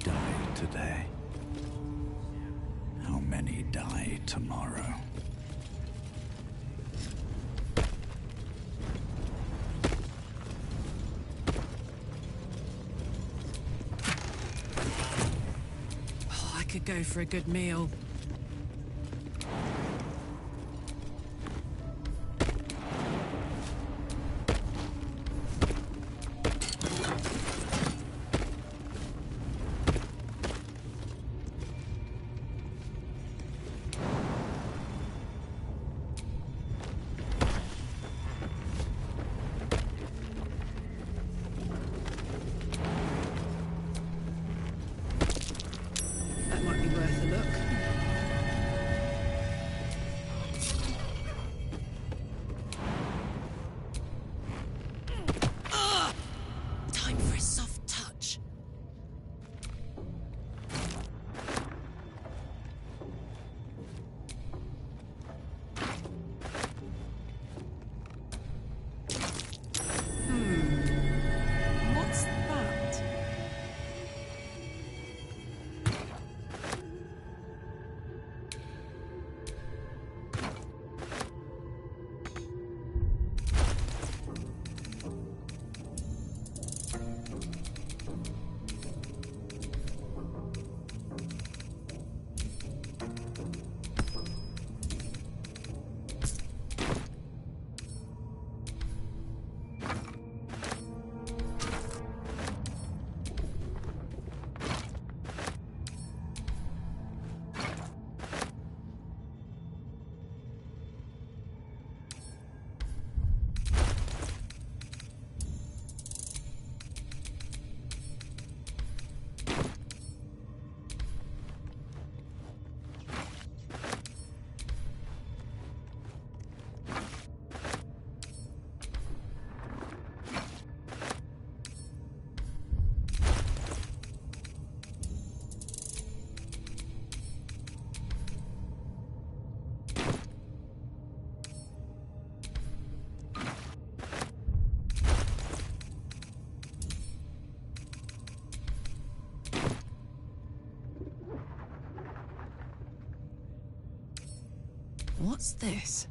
die today? How many die tomorrow? Oh, I could go for a good meal. What's this?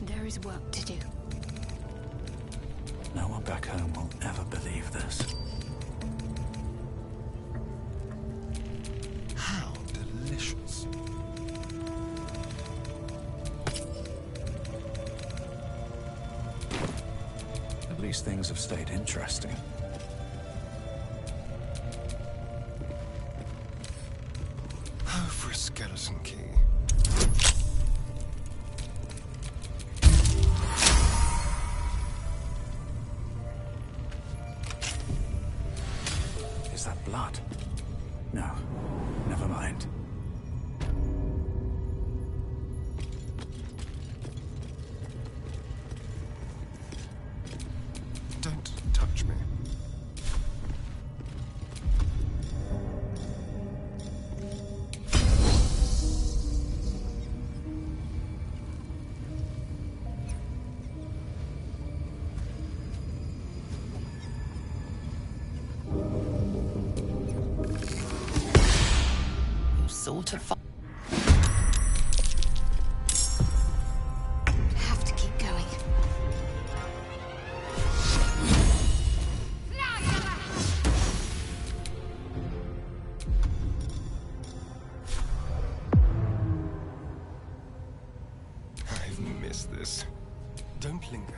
There is work to do. No one back home will ever believe this. How delicious. At least things have stayed interesting. Oh, for a skeleton key. Is that blood? No, never mind. Don't touch me. Sort of. Have to keep going. I've missed this. Don't linger.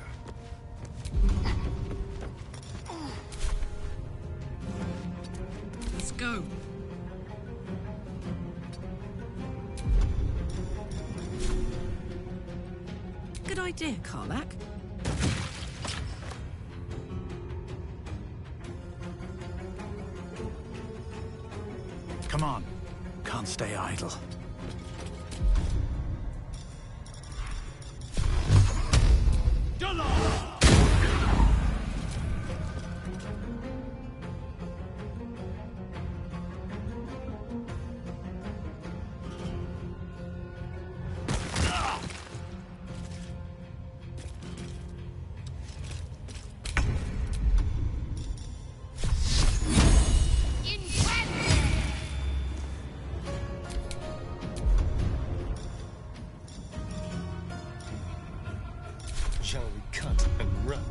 Let's go. good idea, Karlak. Come on. Can't stay idle. Shall we cut and run?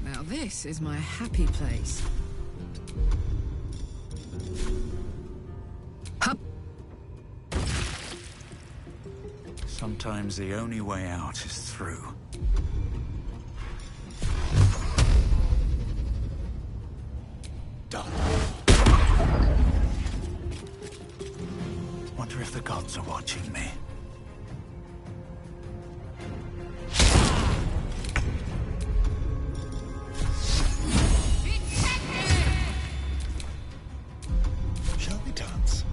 Now this is my happy place. Hup. Sometimes the only way out is through. Done. Wonder if the gods are watching me. Shall we dance?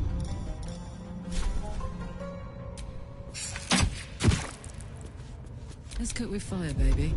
Let's cook with fire, baby.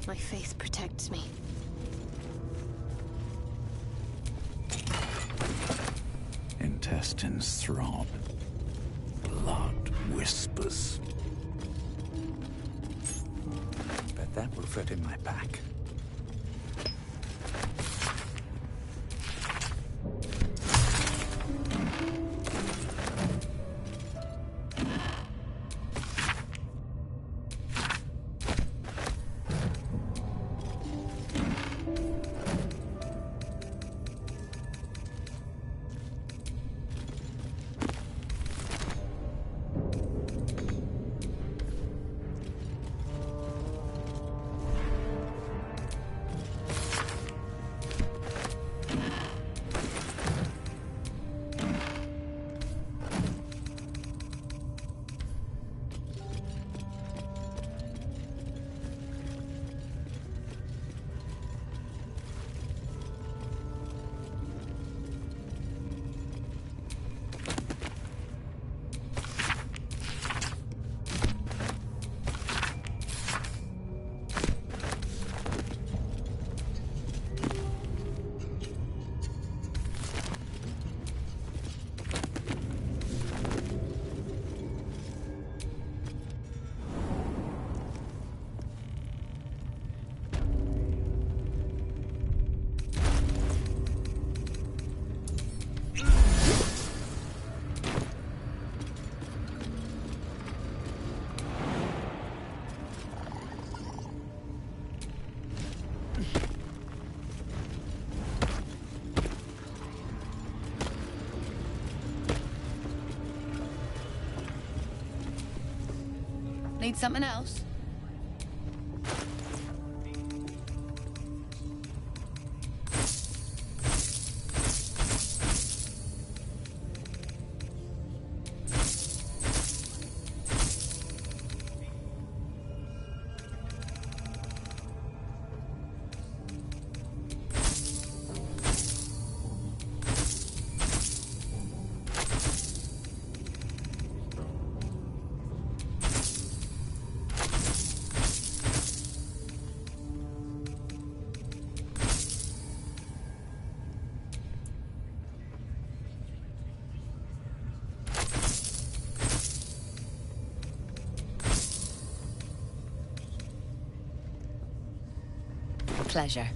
My faith protects me. Intestines throb. Blood whispers. Bet that will fit in my pack. Need something else? Pleasure.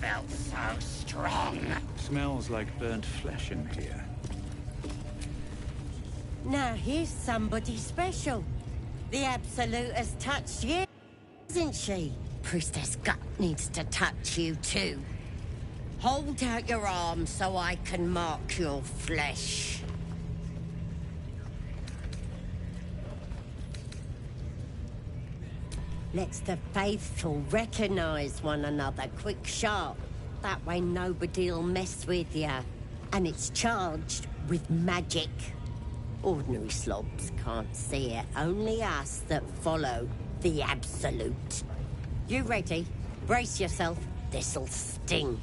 felt so strong. Smells like burnt flesh in here. Now here's somebody special. The Absolute has touched you, isn't she? Priestess Gut needs to touch you too. Hold out your arm so I can mark your flesh. Let's the faithful recognize one another quick sharp. That way nobody'll mess with ya. And it's charged with magic. Ordinary slobs can't see it, only us that follow the Absolute. You ready? Brace yourself, this'll sting.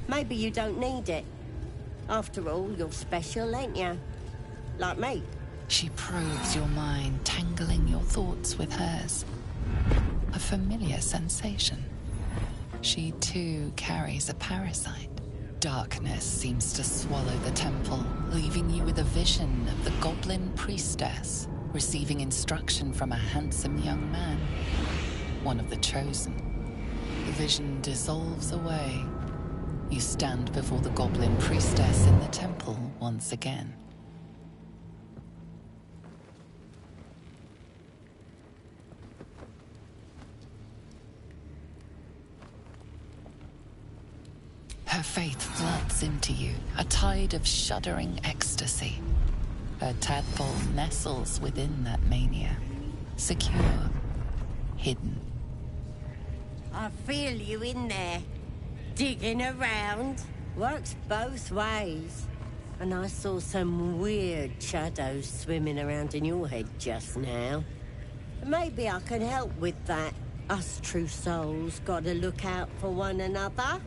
Maybe you don't need it. After all, you're special, ain't you? Like me. She probes your mind, tangling your thoughts with hers. A familiar sensation. She too carries a parasite. Darkness seems to swallow the temple, leaving you with a vision of the Goblin priestess, receiving instruction from a handsome young man, one of the chosen. The vision dissolves away. You stand before the Goblin priestess in the temple once again. Her faith floods into you, a tide of shuddering ecstasy. Her tadpole nestles within that mania, secure, hidden. I feel you in there, digging around. Works both ways. And I saw some weird shadows swimming around in your head just now. Maybe I can help with that. Us true souls gotta look out for one another.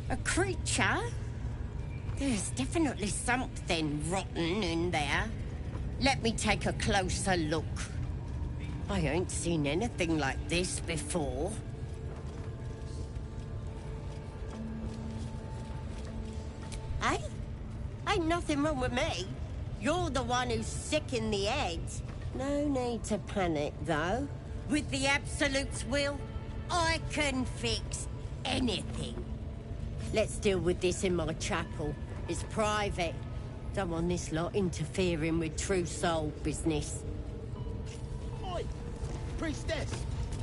A creature? There's definitely something rotten in there. Let me take a closer look. I ain't seen anything like this before. Hey? Ain't nothing wrong with me. You're the one who's sick in the head. No need to panic, though. With the Absolute's will, I can fix anything. Let's deal with this in my chapel. It's private. Don't want this lot interfering with true soul business. Oi! Priestess!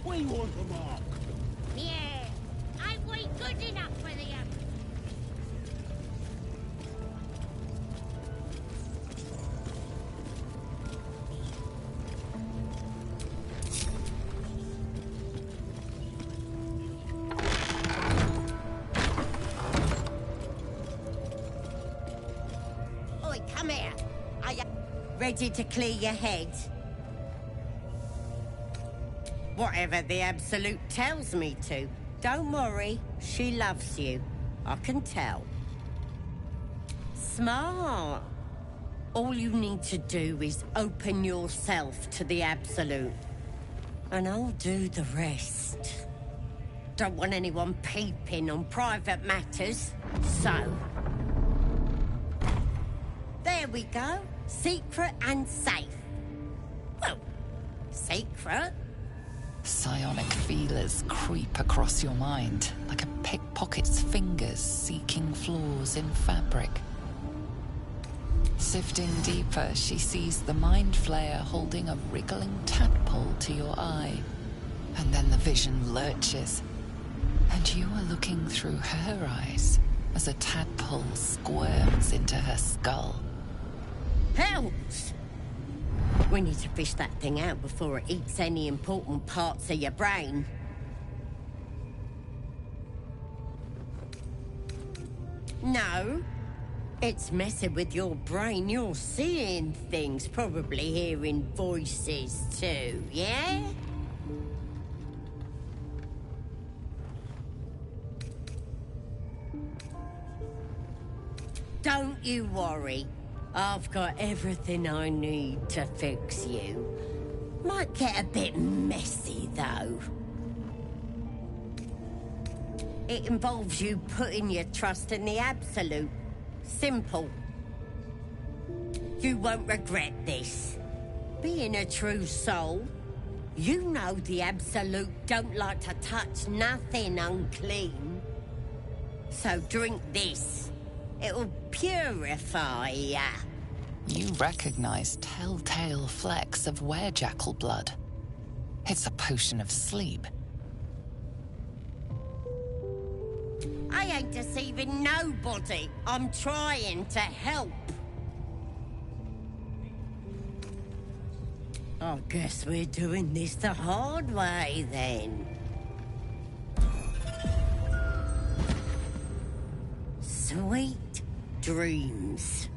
We want the mark! Yeah! Ain't we good enough for the Oi, come here. Are you ready to clear your head? Whatever the Absolute tells me to. Don't worry, she loves you. I can tell. Smart. All you need to do is open yourself to the Absolute. And I'll do the rest. Don't want anyone peeping on private matters, so... There we go. Secret and safe. Well, secret. Psionic feelers creep across your mind, like a pickpocket's fingers seeking flaws in fabric. Sifting deeper, she sees the mind flayer holding a wriggling tadpole to your eye. And then the vision lurches, and you are looking through her eyes as a tadpole squirms into her skull. Helps! We need to fish that thing out before it eats any important parts of your brain. No. It's messing with your brain. You're seeing things, probably hearing voices too, yeah? Don't you worry. I've got everything I need to fix you. Might get a bit messy, though. It involves you putting your trust in the Absolute. Simple. You won't regret this. Being a true soul, you know the Absolute don't like to touch nothing unclean. So drink this. It'll purify ya. You recognize telltale flecks of werejackal blood. It's a potion of sleep. I ain't deceiving nobody. I'm trying to help. I guess we're doing this the hard way, then. Sweet dreams.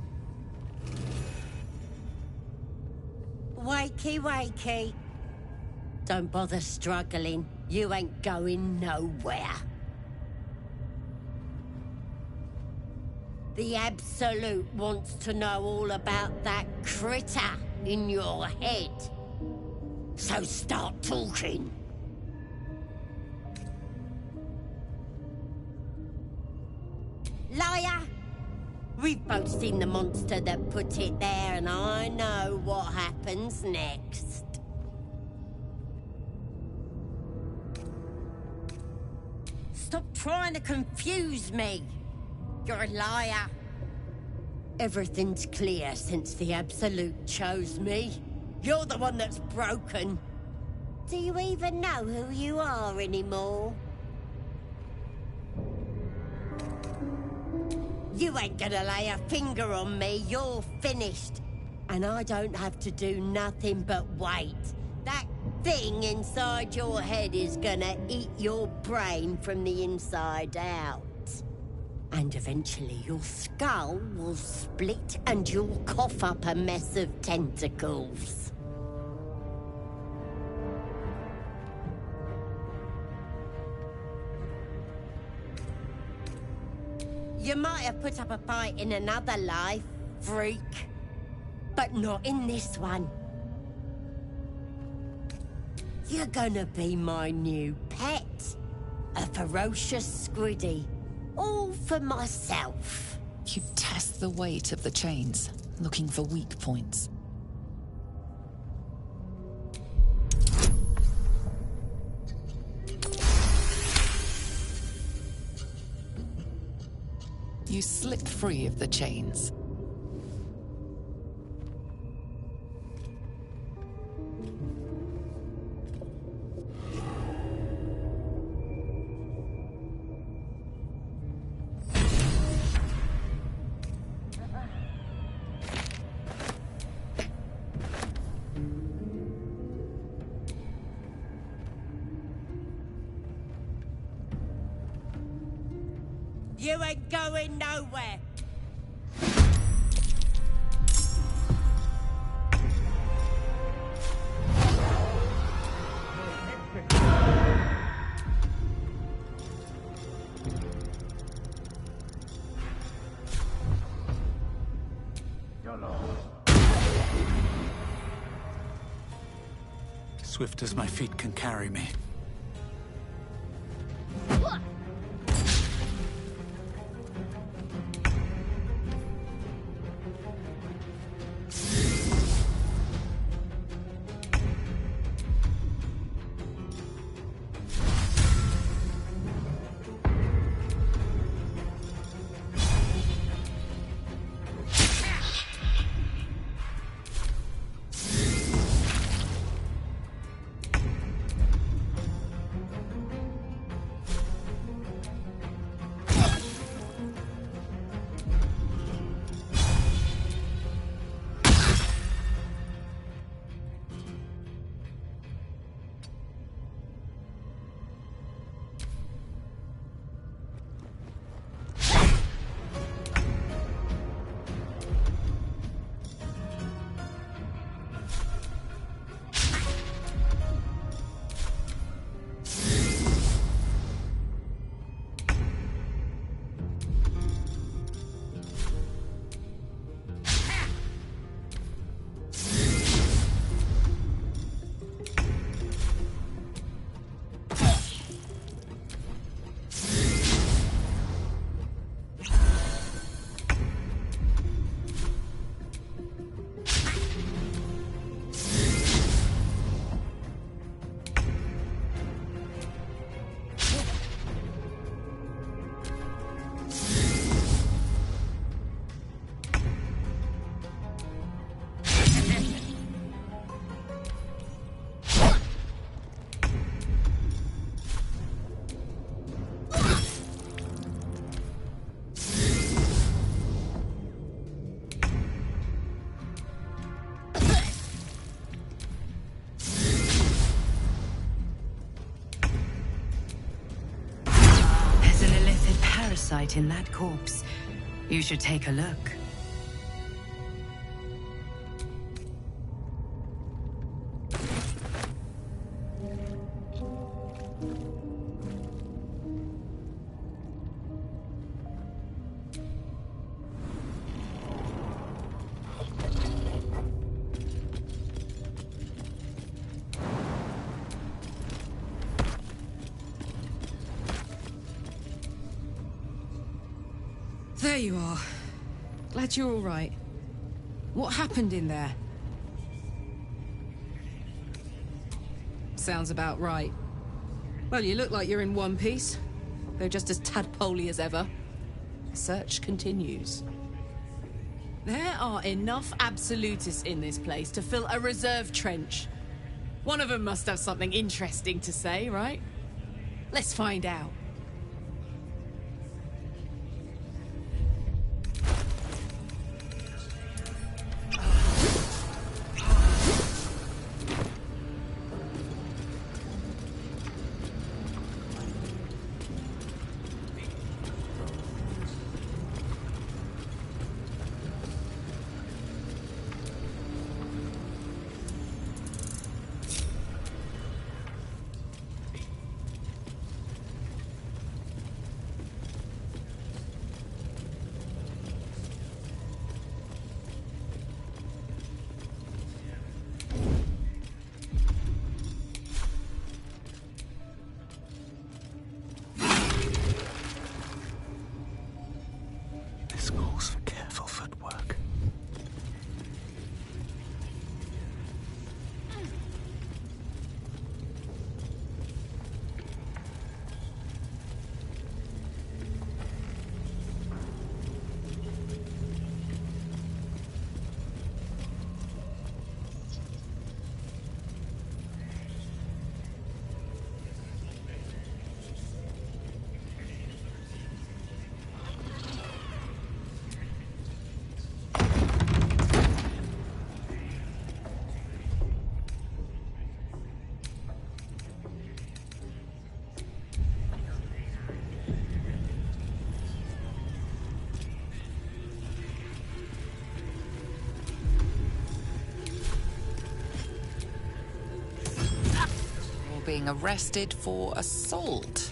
Wakey, wakey. Don't bother struggling. You ain't going nowhere. The Absolute wants to know all about that critter in your head. So start talking. Liar! We've both seen the monster that put it there, and I know what happens next. Stop trying to confuse me. You're a liar. Everything's clear since the Absolute chose me. You're the one that's broken. Do you even know who you are anymore? You ain't gonna lay a finger on me. You're finished. And I don't have to do nothing but wait. That thing inside your head is gonna eat your brain from the inside out. And eventually your skull will split and you'll cough up a mess of tentacles. You might have put up a fight in another life, freak. But not in this one. You're gonna be my new pet. A ferocious squiddy. All for myself. You test the weight of the chains, looking for weak points. You slip free of the chains. You ain't going nowhere. Swift as my feet can carry me. light in that corpse. You should take a look. There you are. Glad you're all right. What happened in there? Sounds about right. Well, you look like you're in one piece, though just as tadpoley as ever. The search continues. There are enough absolutists in this place to fill a reserve trench. One of them must have something interesting to say, right? Let's find out. Being arrested for assault.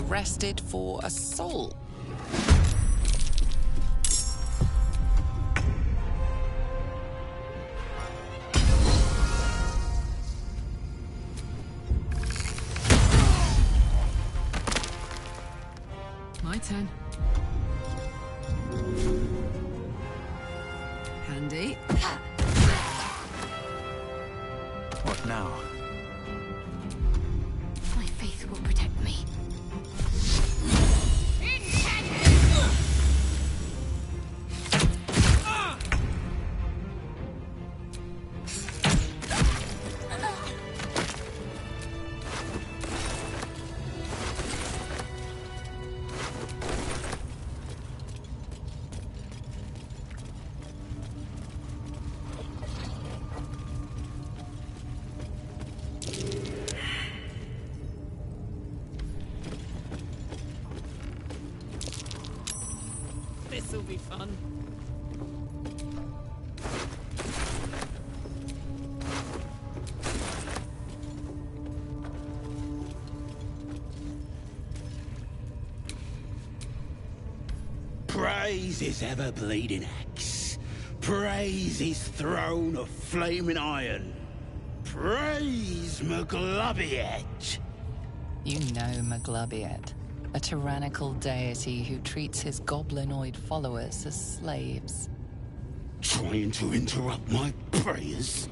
Arrested for assault. My turn. Handy. What now? My faith will protect me. This'll be fun. Praise his ever-bleeding axe. Praise his throne of flaming iron. Praise Maglobiet. You know Maglobiet, a tyrannical deity who treats his goblinoid followers as slaves. Trying to interrupt my prayers?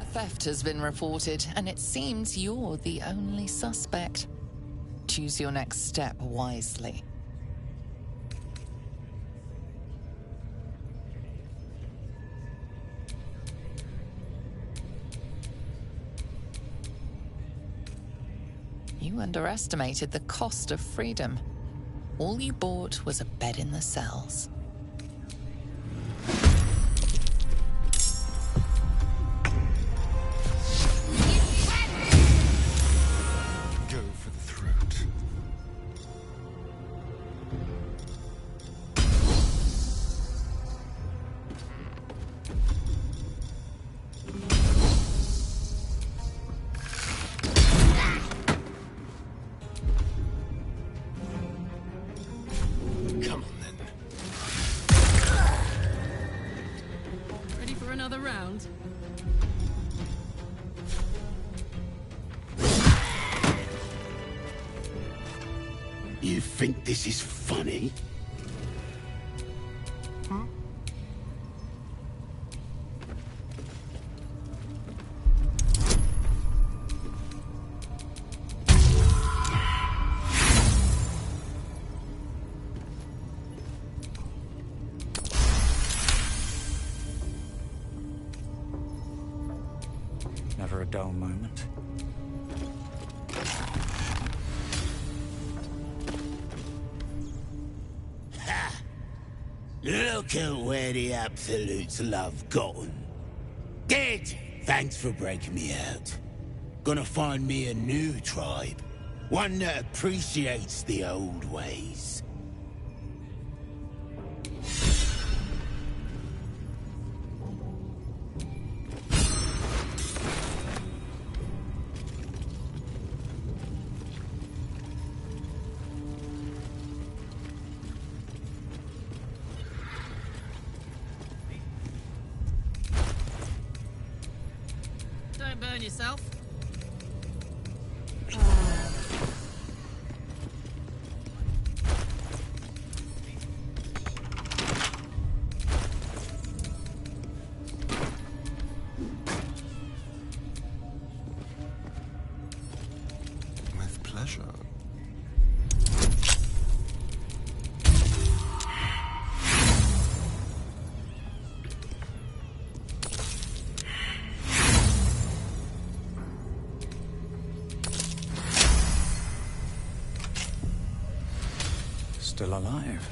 A theft has been reported, and it seems you're the only suspect. Choose your next step wisely. You underestimated the cost of freedom. All you bought was a bed in the cells. Go for the throat. Come on then. Ready for another round? You think this is funny? Never a dull moment. Look at where the Absolutes love gotten. Dead! Thanks for breaking me out. Gonna find me a new tribe. One that appreciates the old ways. Don't burn yourself. With pleasure. Still alive.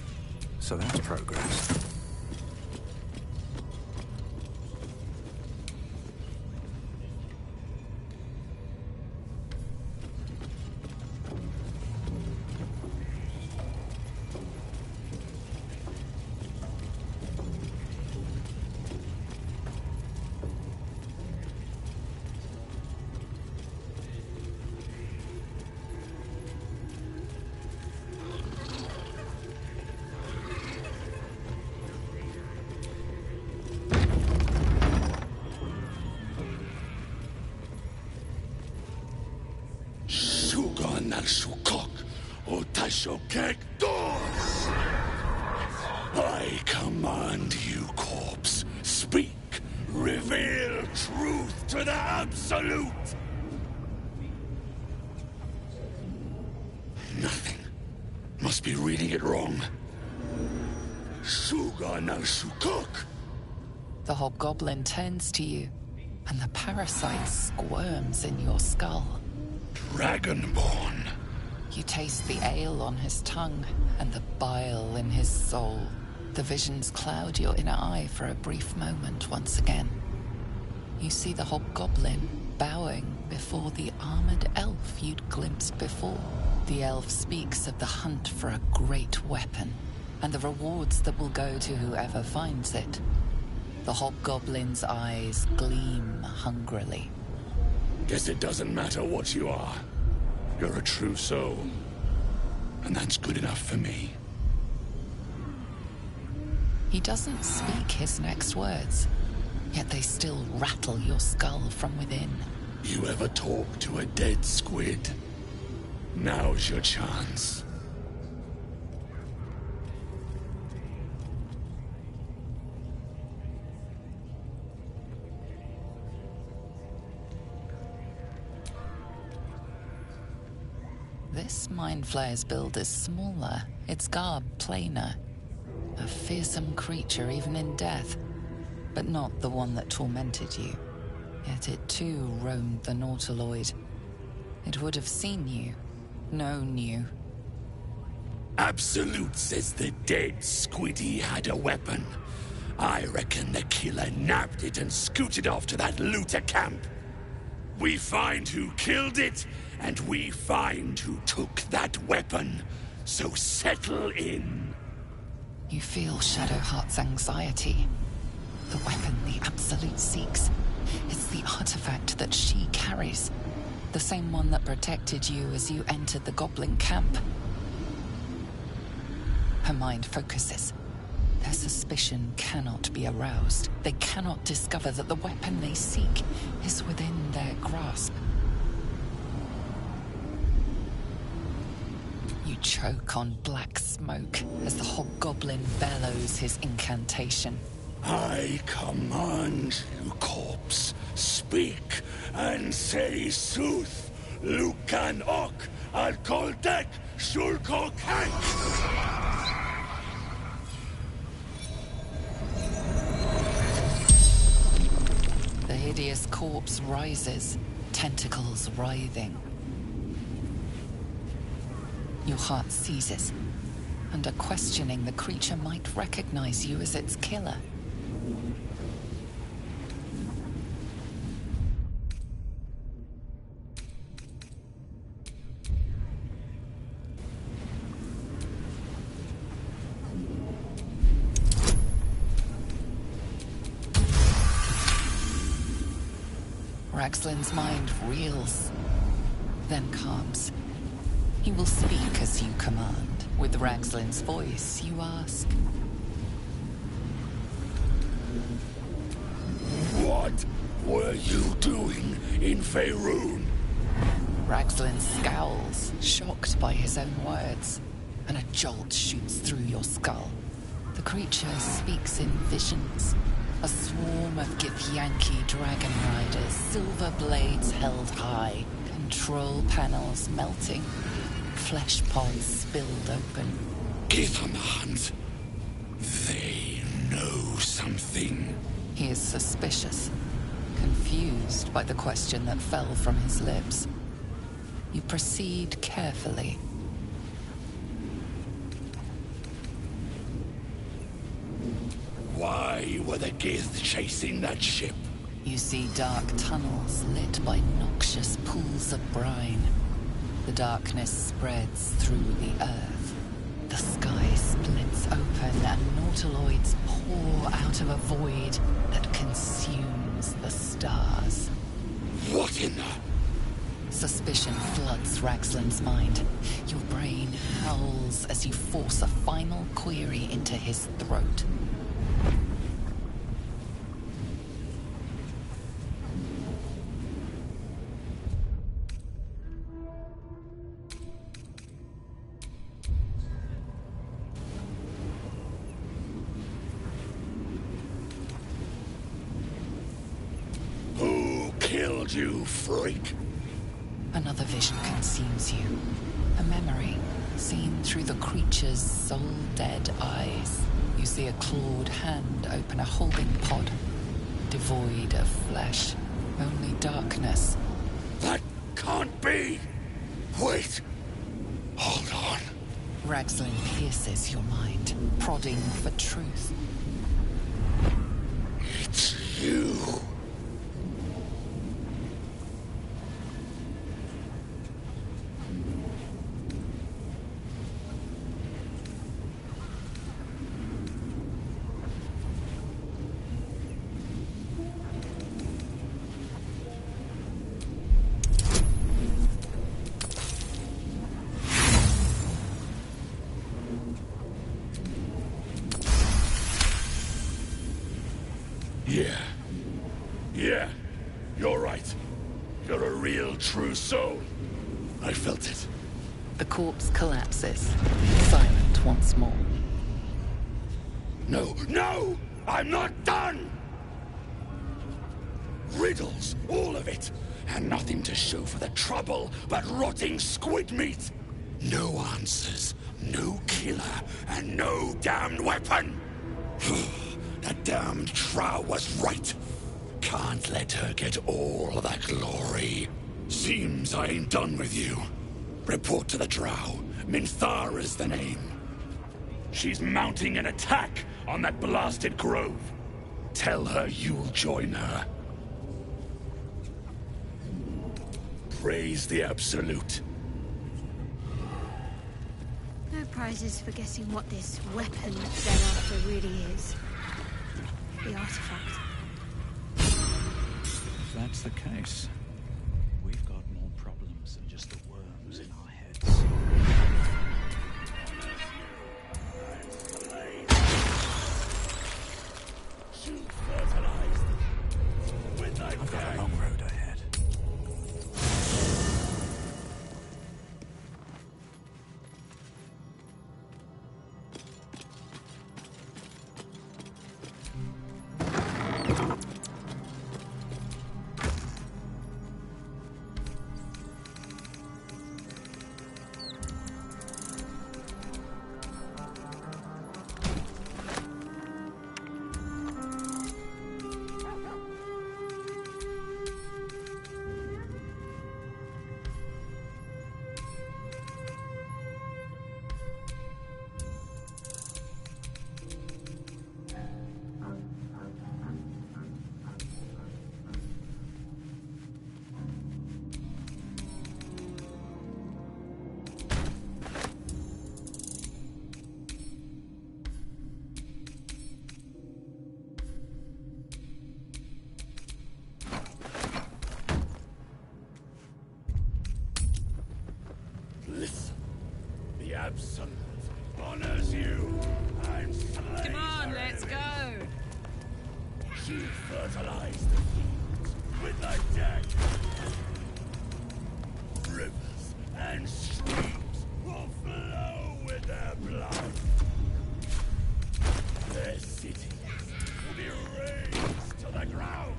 So that's progress. I command you, corpse. Speak. Reveal truth to the Absolute. Nothing. Must be reading it wrong. Suga no Shukok. The hobgoblin turns to you, and the parasite squirms in your skull. Dragonborn. You taste the ale on his tongue and the bile in his soul. The visions cloud your inner eye for a brief moment once again. You see the hobgoblin bowing before the armored elf you'd glimpsed before. The elf speaks of the hunt for a great weapon and the rewards that will go to whoever finds it. The hobgoblin's eyes gleam hungrily. Guess it doesn't matter what you are. You're a true soul. And that's good enough for me. He doesn't speak his next words, yet they still rattle your skull from within. You ever talk to a dead squid? Now's your chance. This Mind Flayer's build is smaller, its garb plainer. A fearsome creature even in death, but not the one that tormented you. Yet it too roamed the Nautiloid. It would have seen you, known you. Absolute says the dead squiddy had a weapon. I reckon the killer nabbed it and scooted off to that looter camp. We find who killed it, and we find who took that weapon. So settle in. You feel Shadowheart's anxiety. The weapon the Absolute seeks. It's the artifact that she carries. The same one that protected you as you entered the Goblin camp. Her mind focuses. Their suspicion cannot be aroused. They cannot discover that the weapon they seek is within their grasp. You choke on black smoke as the hobgoblin bellows his incantation. I command you, corpse, speak and say sooth. Lucan ok, al koldek, shulko kank. The hideous corpse rises, tentacles writhing. Your heart seizes. Under questioning, the creature might recognize you as its killer. Raxlin's mind reels, then calms. He will speak as you command. With Raxlin's voice, you ask. What were you doing in Faerun? Raxlin scowls, shocked by his own words, and a jolt shoots through your skull. The creature speaks in visions. A swarm of Githyanki dragon riders, silver blades held high, control panels melting, flesh pods spilled open. Githyanki. They know something. He is suspicious, confused by the question that fell from his lips. You proceed carefully. Why were the Gith chasing that ship? You see dark tunnels lit by noxious pools of brine. The darkness spreads through the earth. The sky splits open and nautiloids pour out of a void that consumes the stars. What in the... Suspicion floods Raxlin's mind. Your brain howls as you force a final query into his throat. Who killed you, freak? Another vision consumes you. A memory, seen through the creature's soul-dead eyes. You see a clawed hand open a holding pod, devoid of flesh, only darkness. That can't be! Wait! Hold on. Raxlin pierces your mind, prodding for truth. It's you. Yeah, you're right. You're a real, true soul. I felt it. The corpse collapses, silent once more. No! I'm not done! Riddles, all of it. And nothing to show for the trouble but rotting squid meat. No answers, no killer, and no damned weapon. That damned Trow was right. Can't let her get all of that glory. Seems I ain't done with you. Report to the Drow. Minthara's the name. She's mounting an attack on that blasted grove. Tell her you'll join her. Praise the Absolute. No prizes for guessing what this weapon they're after really is. The artifact. If that's the case, we've got more problems than just the worms in our heads. I've got a long road ahead. Listen, the Absolute honors you and slays. Come on, let's go. She fertilized the fields with her dead. Rivers and streams will flow with their blood. Their cities will be razed to the ground.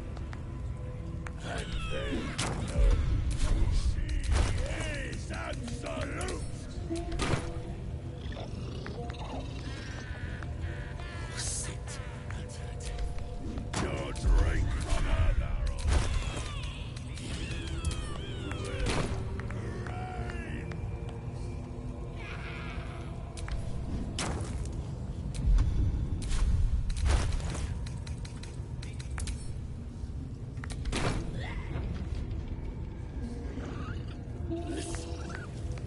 And they know she is absolute. Sit at her table. Your drink from her barrel. You will reign.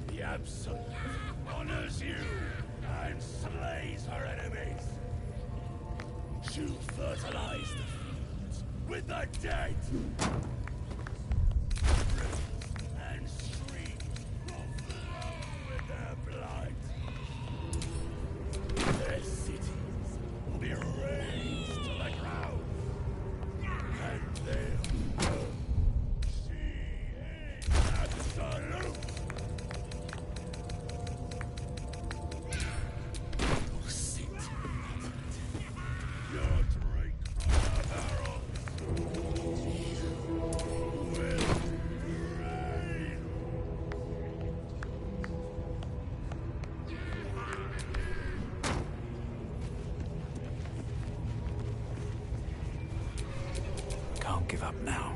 The Absolute honors you and slays her enemies. She'll fertilize the fields with the dead. Rivers and streams will flow with their blood. Their cities will be razed to the ground. And they'll know she is absolute. Sit at her table. Your drink from her barrel. You will reign. Can't give up now.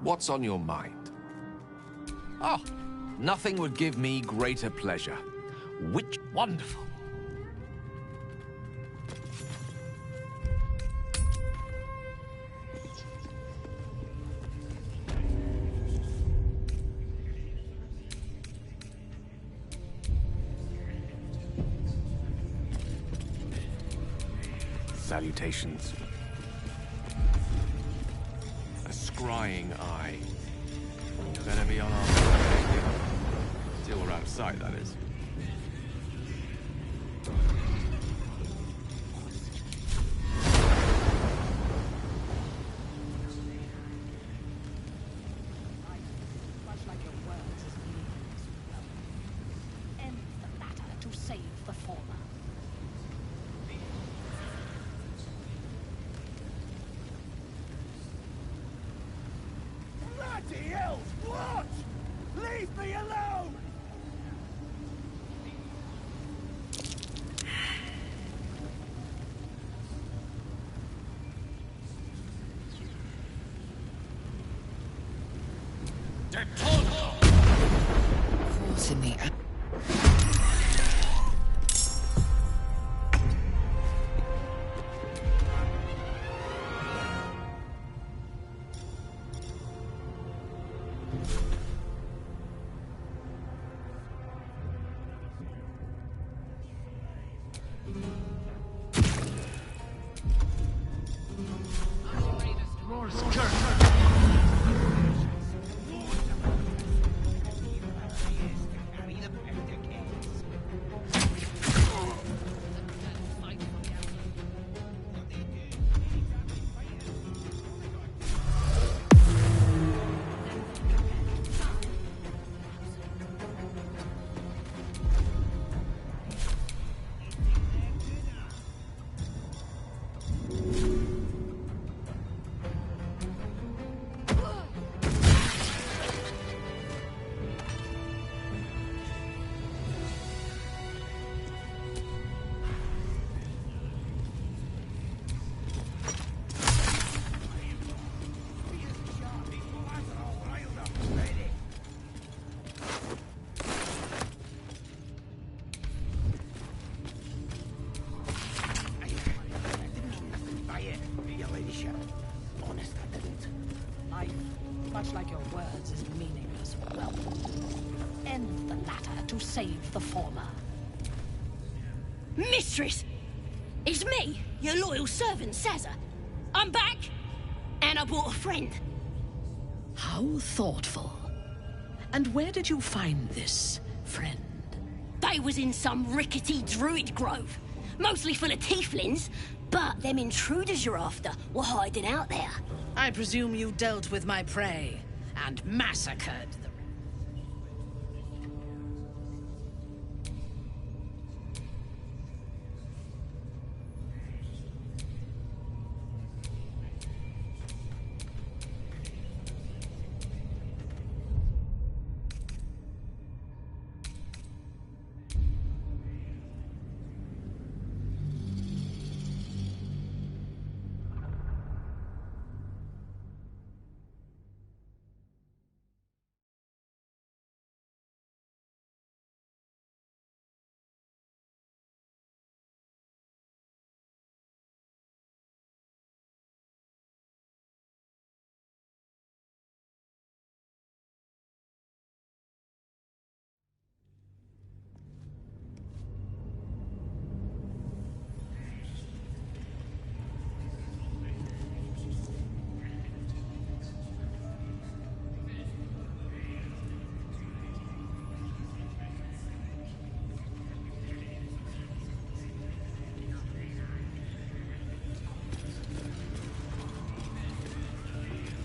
What's on your mind? Oh, nothing would give me greater pleasure. Which wonderful. salutations. A scrying eye. Better be on our way. Till we're out of sight, that is. Caught in the save the former. Mistress! It's me, your loyal servant, Caesar. I'm back, and I brought a friend. How thoughtful. And where did you find this friend? They was in some rickety druid grove, mostly full of tieflings, but them intruders you're after were hiding out there. I presume you dealt with my prey and massacred the...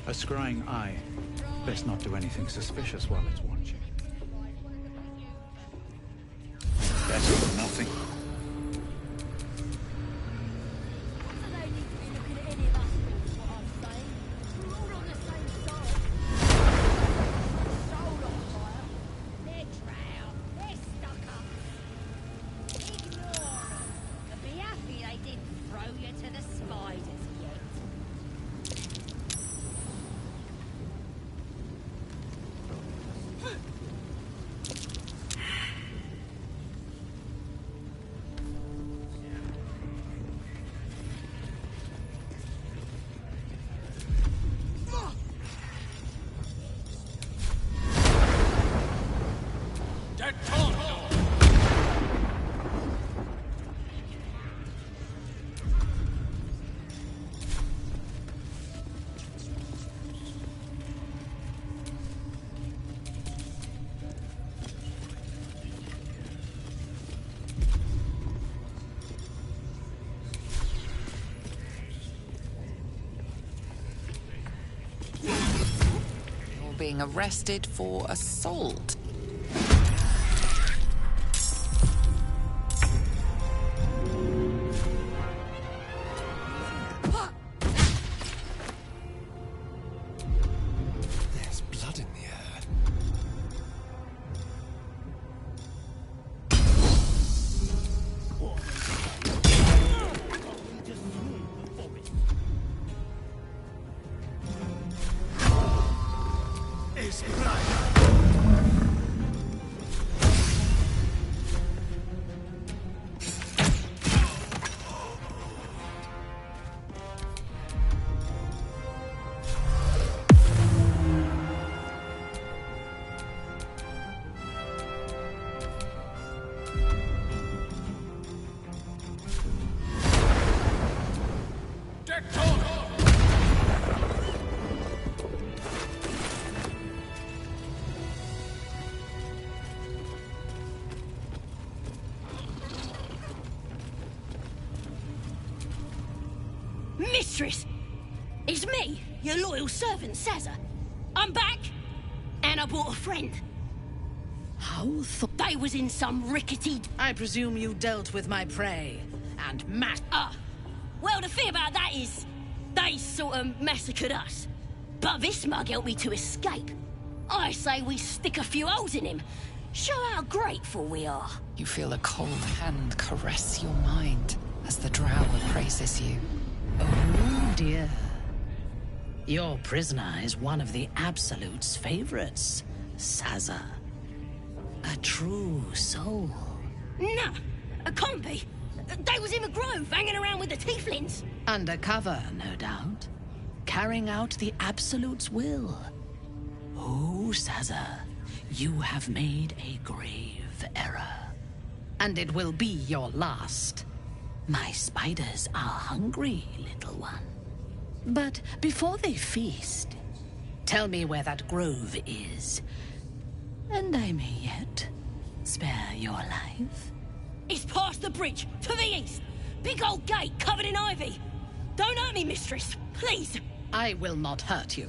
A scrying eye. Best not do anything suspicious while it's watching. Better than nothing. being arrested for assault. There's blood in the air. It's blood. Mistress! It's me, your loyal servant, Sazza. I'm back, and I brought a friend. How They was in some rickety... I presume you dealt with my prey, and well, the thing about that is, they sort of massacred us. But this mug helped me to escape. I say we stick a few holes in him. Show how grateful we are. You feel a cold hand caress your mind as the drow appraises you. Oh dear. Your prisoner is one of the Absolute's favorites, Sazza. A true soul. Nah, a compy. They was in the grove, hanging around with the tieflings. Undercover, no doubt. Carrying out the Absolute's will. Oh, Sazza, you have made a grave error. And it will be your last. My spiders are hungry, little one. But before they feast, tell me where that grove is. And I may yet spare your life. It's past the bridge, to the east. Big old gate covered in ivy. Don't hurt me, mistress, please. I will not hurt you.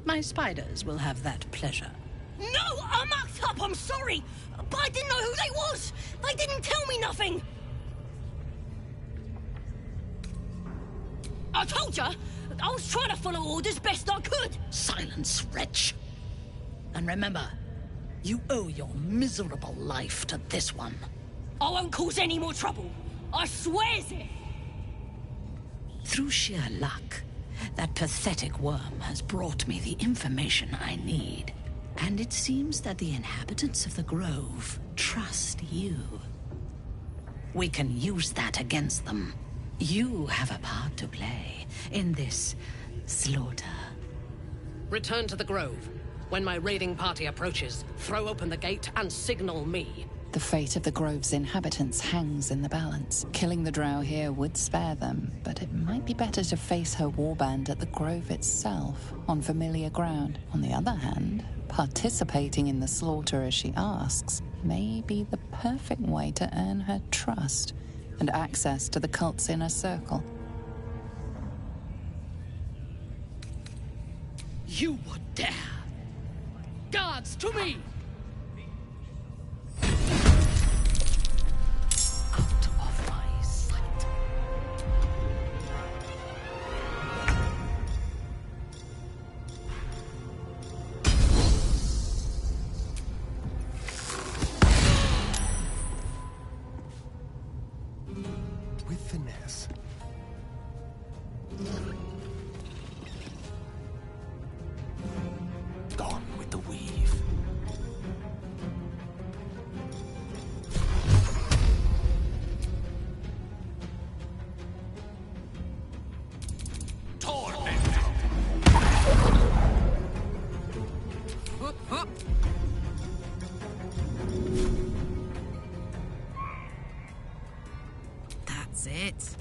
My spiders will have that pleasure. No, I mucked up, I'm sorry. But I didn't know who they was. They didn't tell me nothing. I told you, I was trying to follow orders best I could. Silence, wretch. And remember, you owe your miserable life to this one. I won't cause any more trouble. I swears it. Through sheer luck, that pathetic worm has brought me the information I need. And it seems that the inhabitants of the Grove trust you. We can use that against them. You have a part to play in this slaughter. Return to the Grove. When my raiding party approaches, throw open the gate and signal me. The fate of the Grove's inhabitants hangs in the balance. Killing the drow here would spare them, but it might be better to face her warband at the Grove itself, on familiar ground. On the other hand, participating in the slaughter as she asks may be the perfect way to earn her trust and access to the cult's inner circle. You would dare! Guards, to me! Out of my sight. With finesse. Gone with the weave. That's it.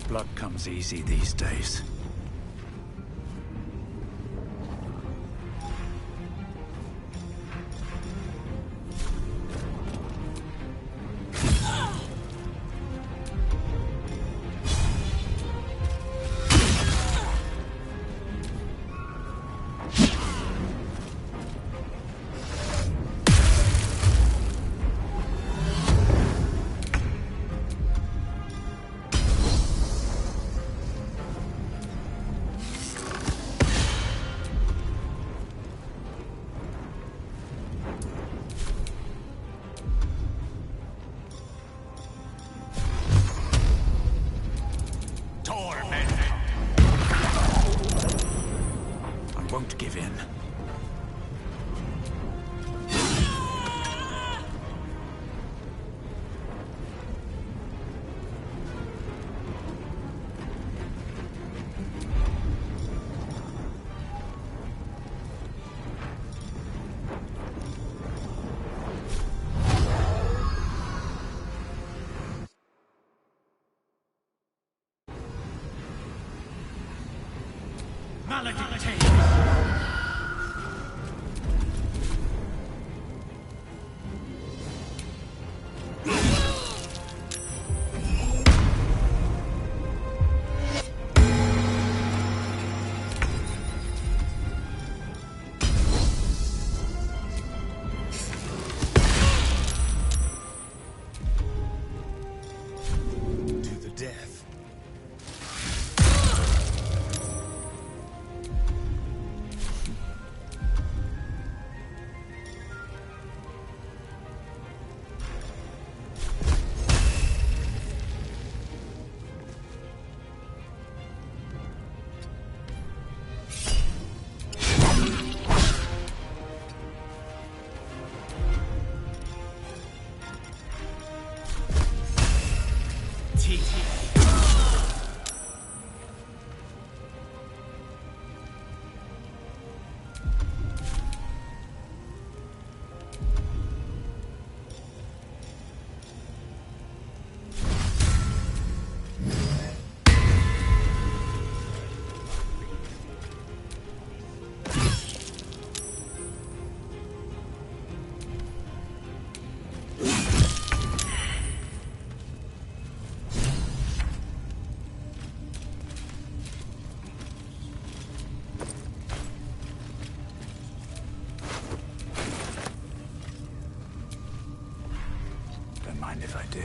Blood comes easy these days. won't give in. If I do.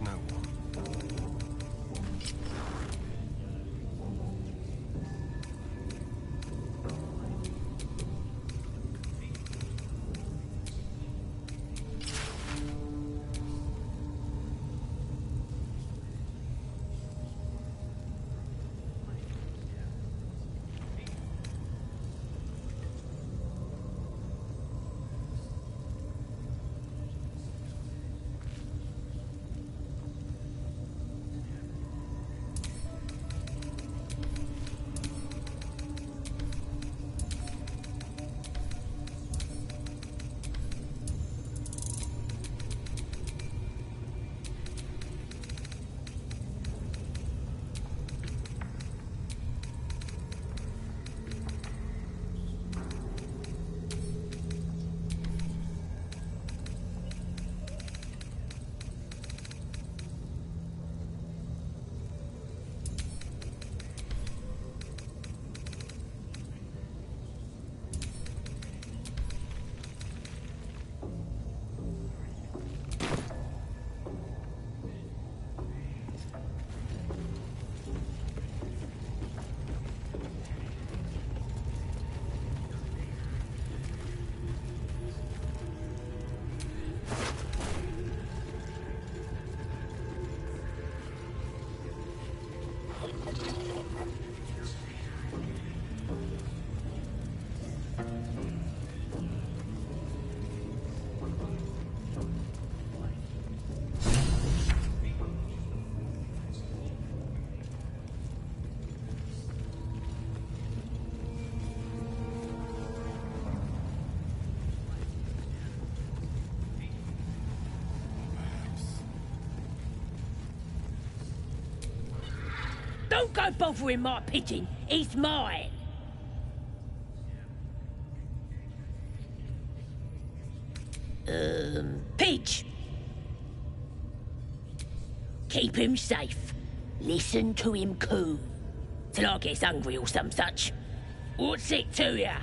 No one. Don't go bothering my pigeon. He's mine. Pidge. Keep him safe. Listen to him coo, till I gets hungry or some such. What's it to ya?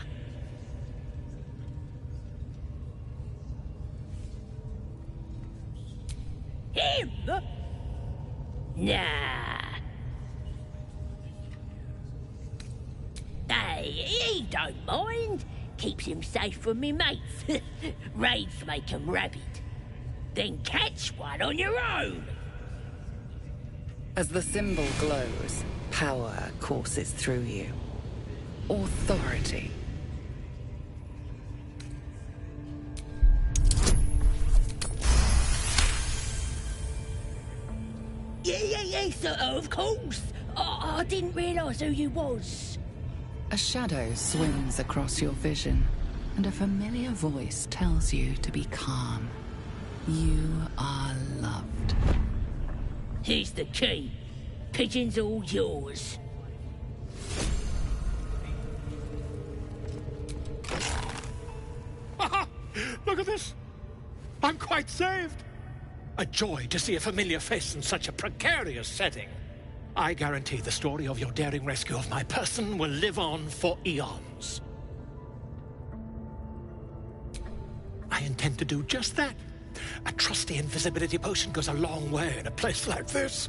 Him? Nah. Hey, he don't mind. Keeps him safe from me mates. Raids make 'em rabid. Then catch one on your own. As the symbol glows, power courses through you. Authority. Yeah, of course. I didn't realise who you was. A shadow swims across your vision, and a familiar voice tells you to be calm. You are loved. Here's the key. Pigeon's all yours. Look at this! I'm quite saved! A joy to see a familiar face in such a precarious setting. I guarantee the story of your daring rescue of my person will live on for eons. I intend to do just that. A trusty invisibility potion goes a long way in a place like this.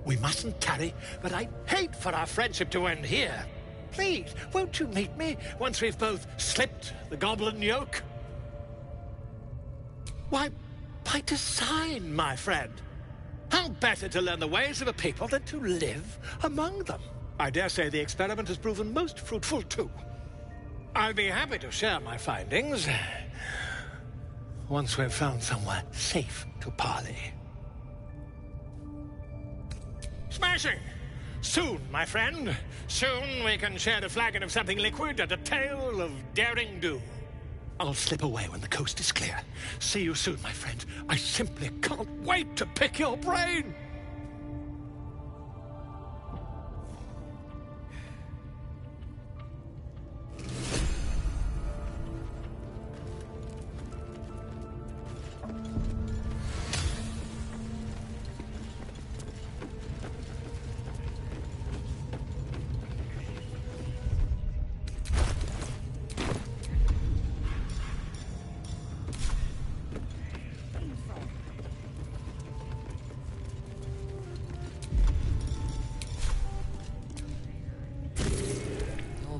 We mustn't tarry, but I'd hate for our friendship to end here. Please, won't you meet me once we've both slipped the goblin yoke? Why, by design, my friend. How better to learn the ways of a people than to live among them? I dare say the experiment has proven most fruitful, too. I'll be happy to share my findings once we've found somewhere safe to parley. Smashing! Soon, my friend. Soon we can share a flagon of something liquid and a tale of daring do. I'll slip away when the coast is clear. See you soon, my friend. I simply can't wait to pick your brain!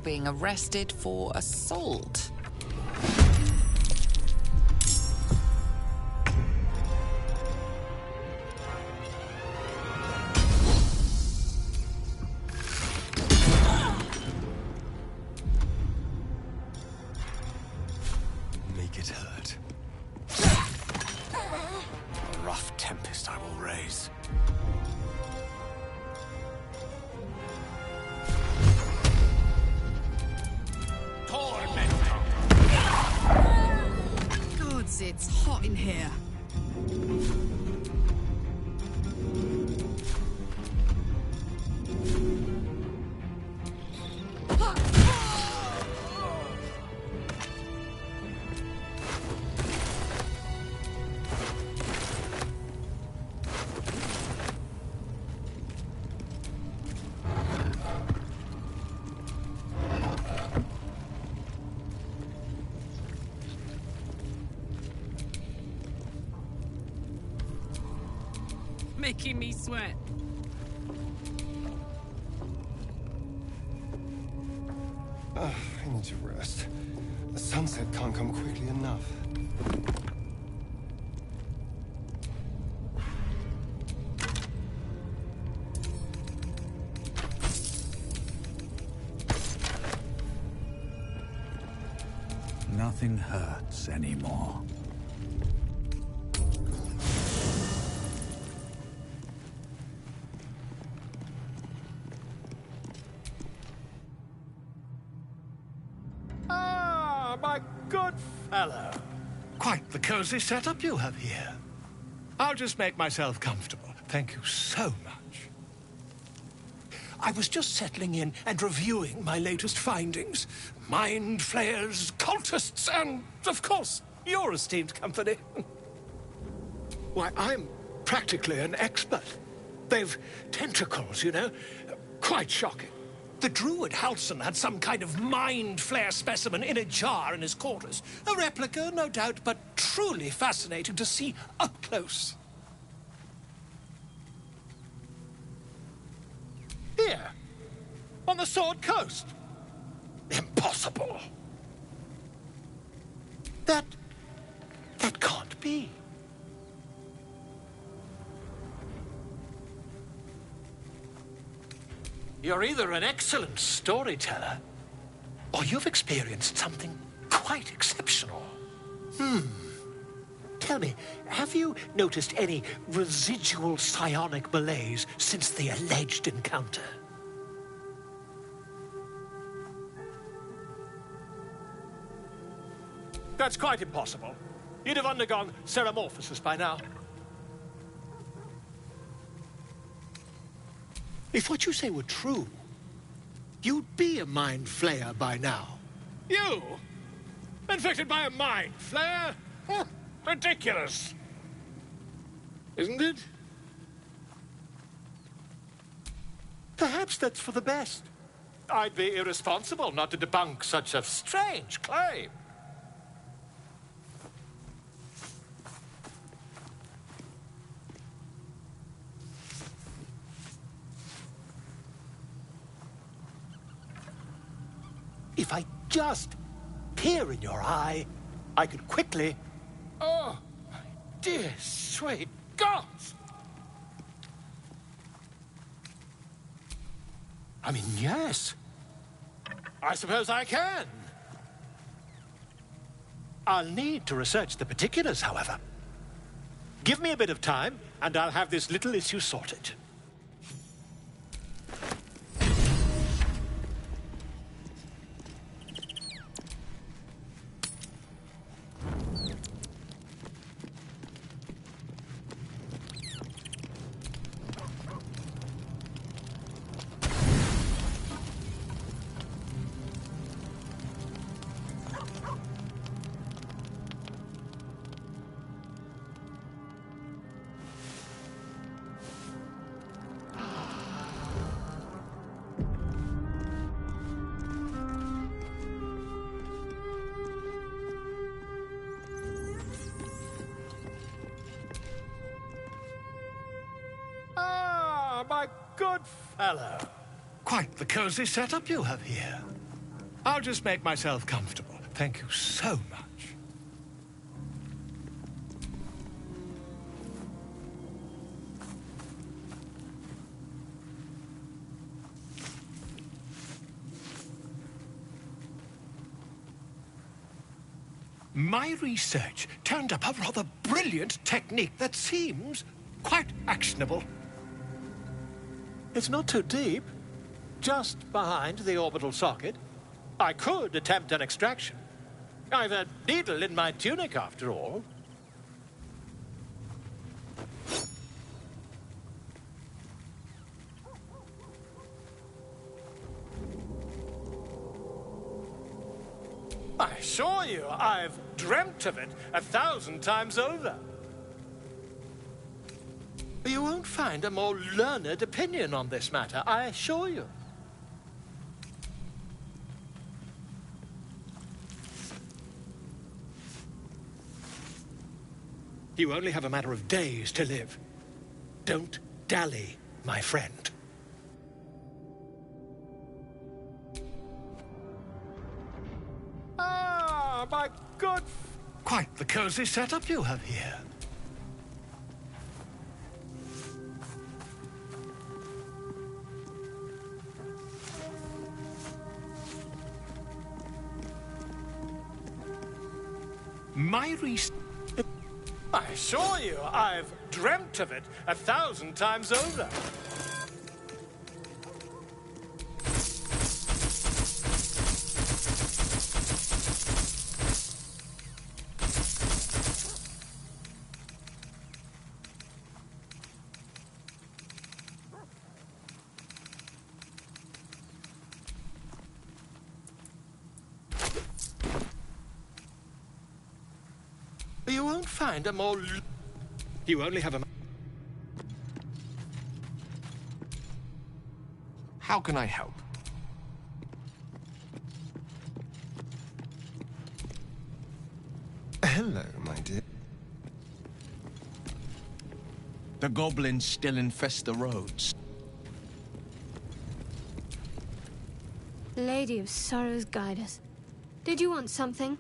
Being arrested for assault. Make it hurt. A rough tempest I will raise. It's hot in here. Making me sweat. I need to rest. The sunset can't come quickly enough. Nothing hurts anymore. My good fellow. Quite the cozy setup you have here. I'll just make myself comfortable. Thank you so much. I was just settling in and reviewing my latest findings. Mind flayers, cultists, and, of course, your esteemed company. Why, I'm practically an expert. They alive tentacles, you know? Quite shocking. The druid Halson had some kind of mind flare specimen in a jar in his quarters. A replica, no doubt, but truly fascinating to see up close. Here, on the Sword Coast. Impossible. That can't be. You're either an excellent storyteller, or you've experienced something quite exceptional. Tell me, have you noticed any residual psionic malaise since the alleged encounter? That's quite impossible. You'd have undergone ceramorphosis by now. If what you say were true, you'd be a mind flayer by now. You? Infected by a mind flayer? Huh, ridiculous. Isn't it? Perhaps that's for the best. I'd be irresponsible not to debunk such a strange claim. If I just peer in your eye, I could quickly... Oh, my dear, sweet gods! I mean, yes. I suppose I can. I'll need to research the particulars, however. Give me a bit of time, and I'll have this little issue sorted. My good fellow. Quite the cozy setup you have here. I'll just make myself comfortable. Thank you so much. My research turned up a rather brilliant technique that seems quite actionable. It's not too deep. Just behind the orbital socket. I could attempt an extraction. I've a needle in my tunic, after all. I assure you, I've dreamt of it 1,000 times over. You won't find a more learned opinion on this matter, I assure you. You only have a matter of days to live. Don't dally, my friend. Ah, my good... Quite the cozy setup you have here. I assure you, I've dreamt of it 1,000 times over. You won't find a more... You only have a... How can I help? Hello, my dear. The goblins still infest the roads. Lady of Sorrows, guide us. Did you want something?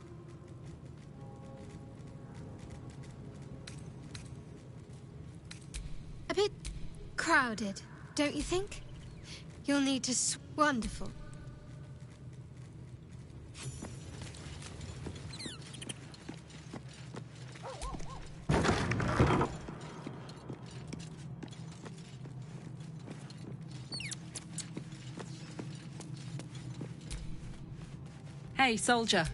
A bit crowded, don't you think? You'll need to wonderful. Hey, soldier.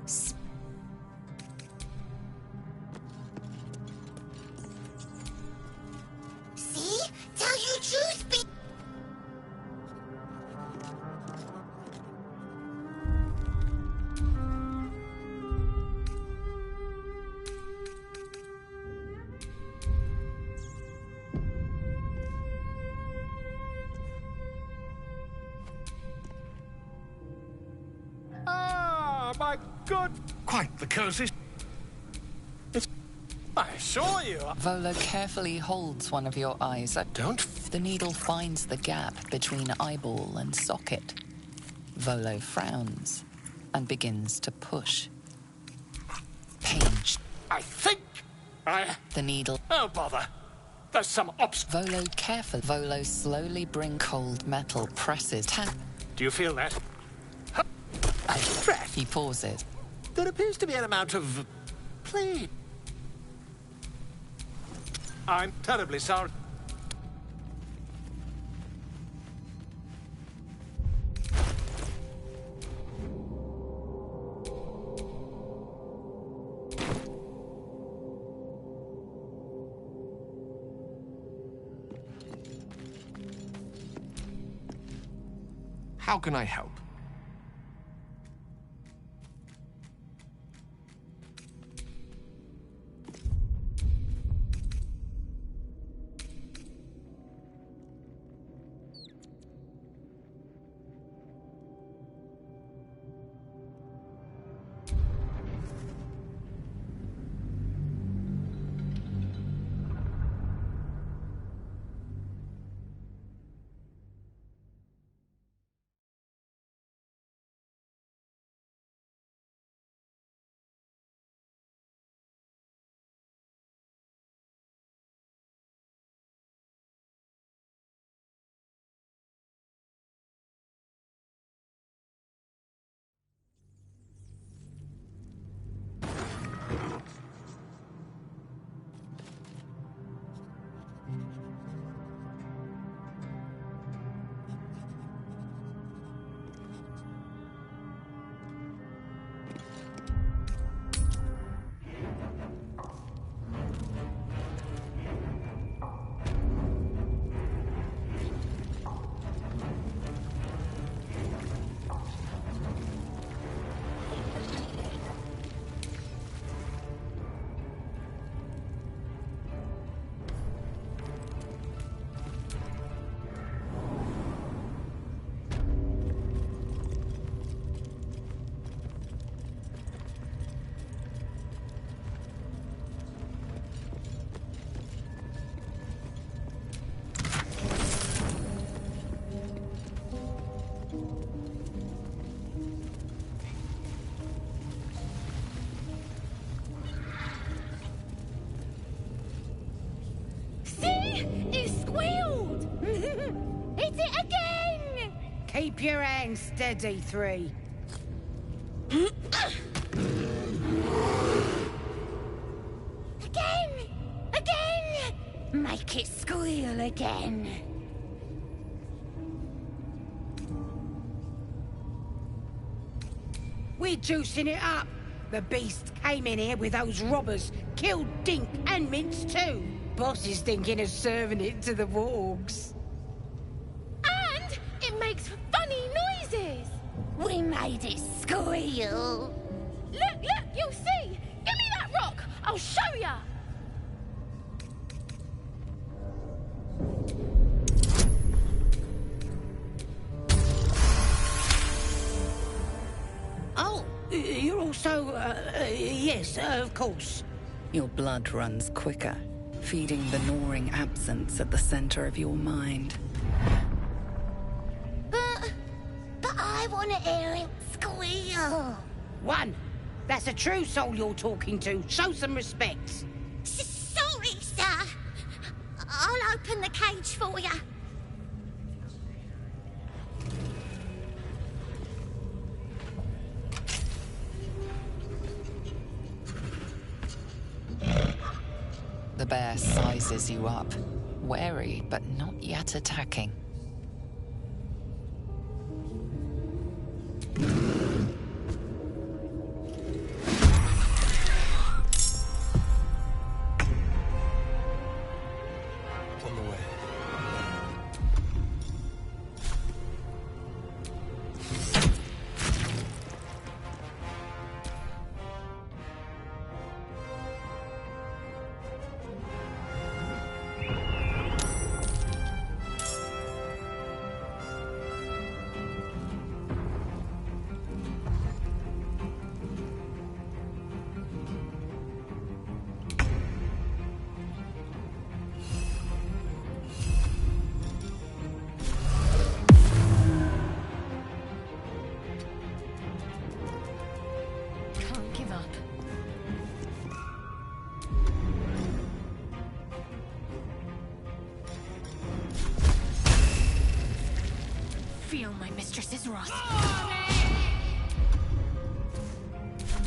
See? Tell you truth, Ah, my good. Quite the cozy. I assure you. Volo carefully holds one of your eyes. Don't. The needle finds the gap between eyeball and socket. Volo frowns and begins to push. Pain. I think The needle. Oh, bother. There's some Volo careful. Volo slowly bring cold metal presses. Tap. Do you feel that? I stress. He pauses. There appears to be an amount of play. I'm terribly sorry. How can I help? Keep your hands steady, Three. Again! Make it squeal again. We're juicing it up. The beast came in here with those robbers, killed Dink and Mince too. Boss is thinking of serving it to the wargs. And it makes funny noises. We made it squeal. Look, you'll see. Give me that rock. I'll show ya. also, yes, of course. Your blood runs quicker, feeding the gnawing absence at the center of your mind. But I want to hear him squeal. One. That's a true soul you're talking to. Show some respect. Sorry, sir. I'll open the cage for you. The bear sizes you up, wary but not yet attacking. On the way. Can't give up. Feel my mistress's wrath.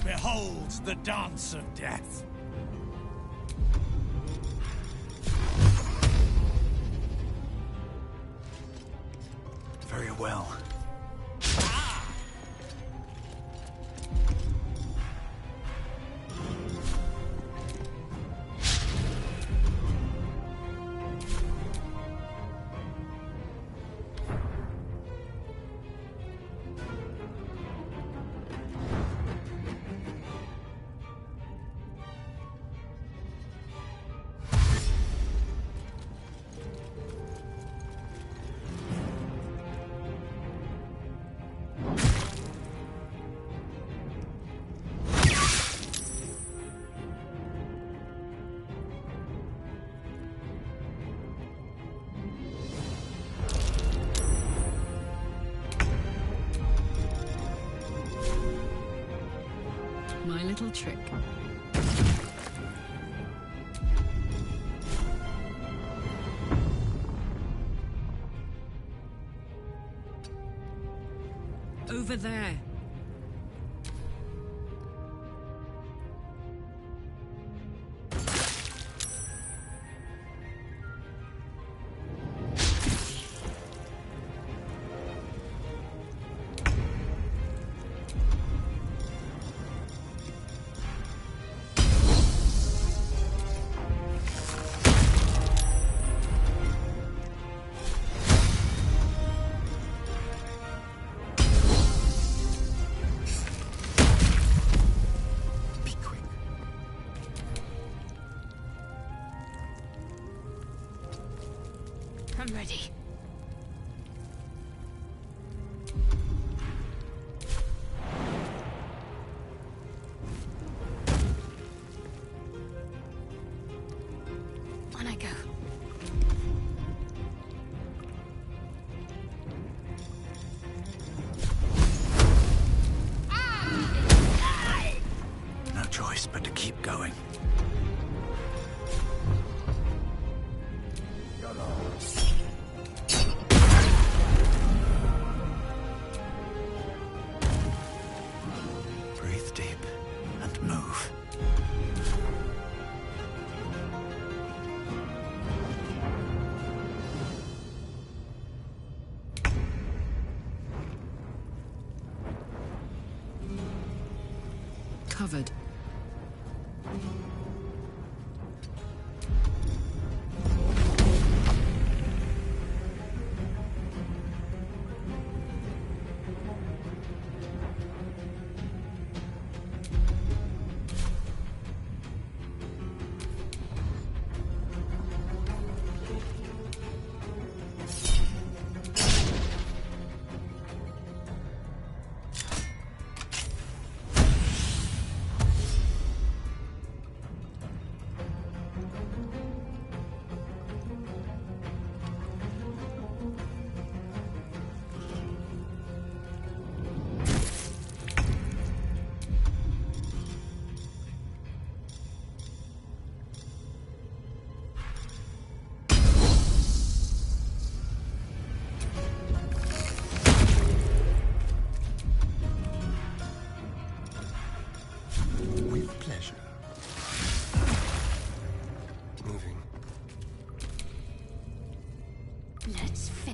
Behold the dance of death. Very well. My little trick. Over there. I'm ready. On I go. No choice but to keep going. Breathe deep and move. Covered.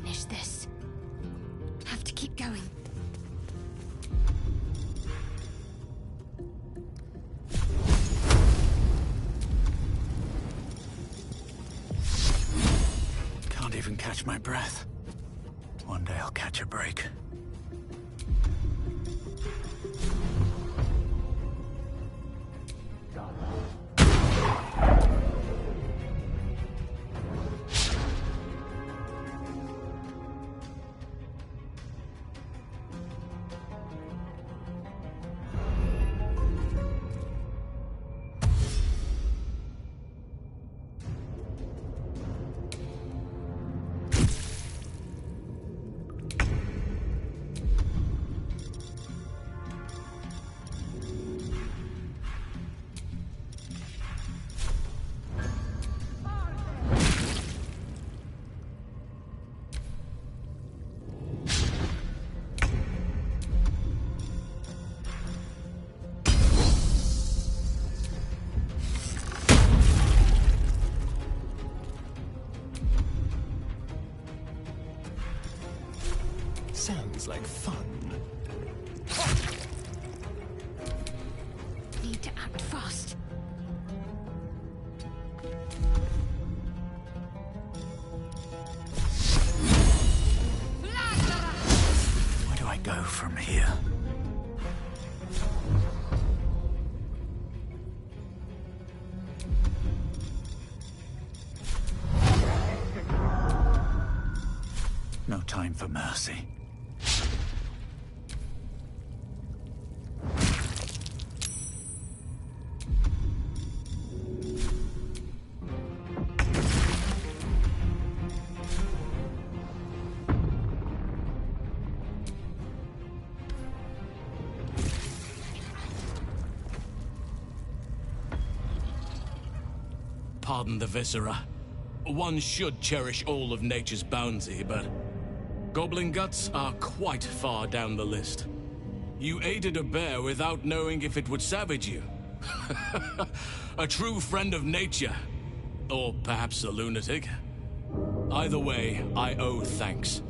finish this. Have to keep going. Can't even catch my breath. One day I'll catch a break. Sounds like fun. Need to act fast. Where do I go from here? No time for mercy. Pardon the viscera. One should cherish all of nature's bounty, but goblin guts are quite far down the list. You aided a bear without knowing if it would savage you. A true friend of nature. Or perhaps a lunatic. Either way, I owe thanks.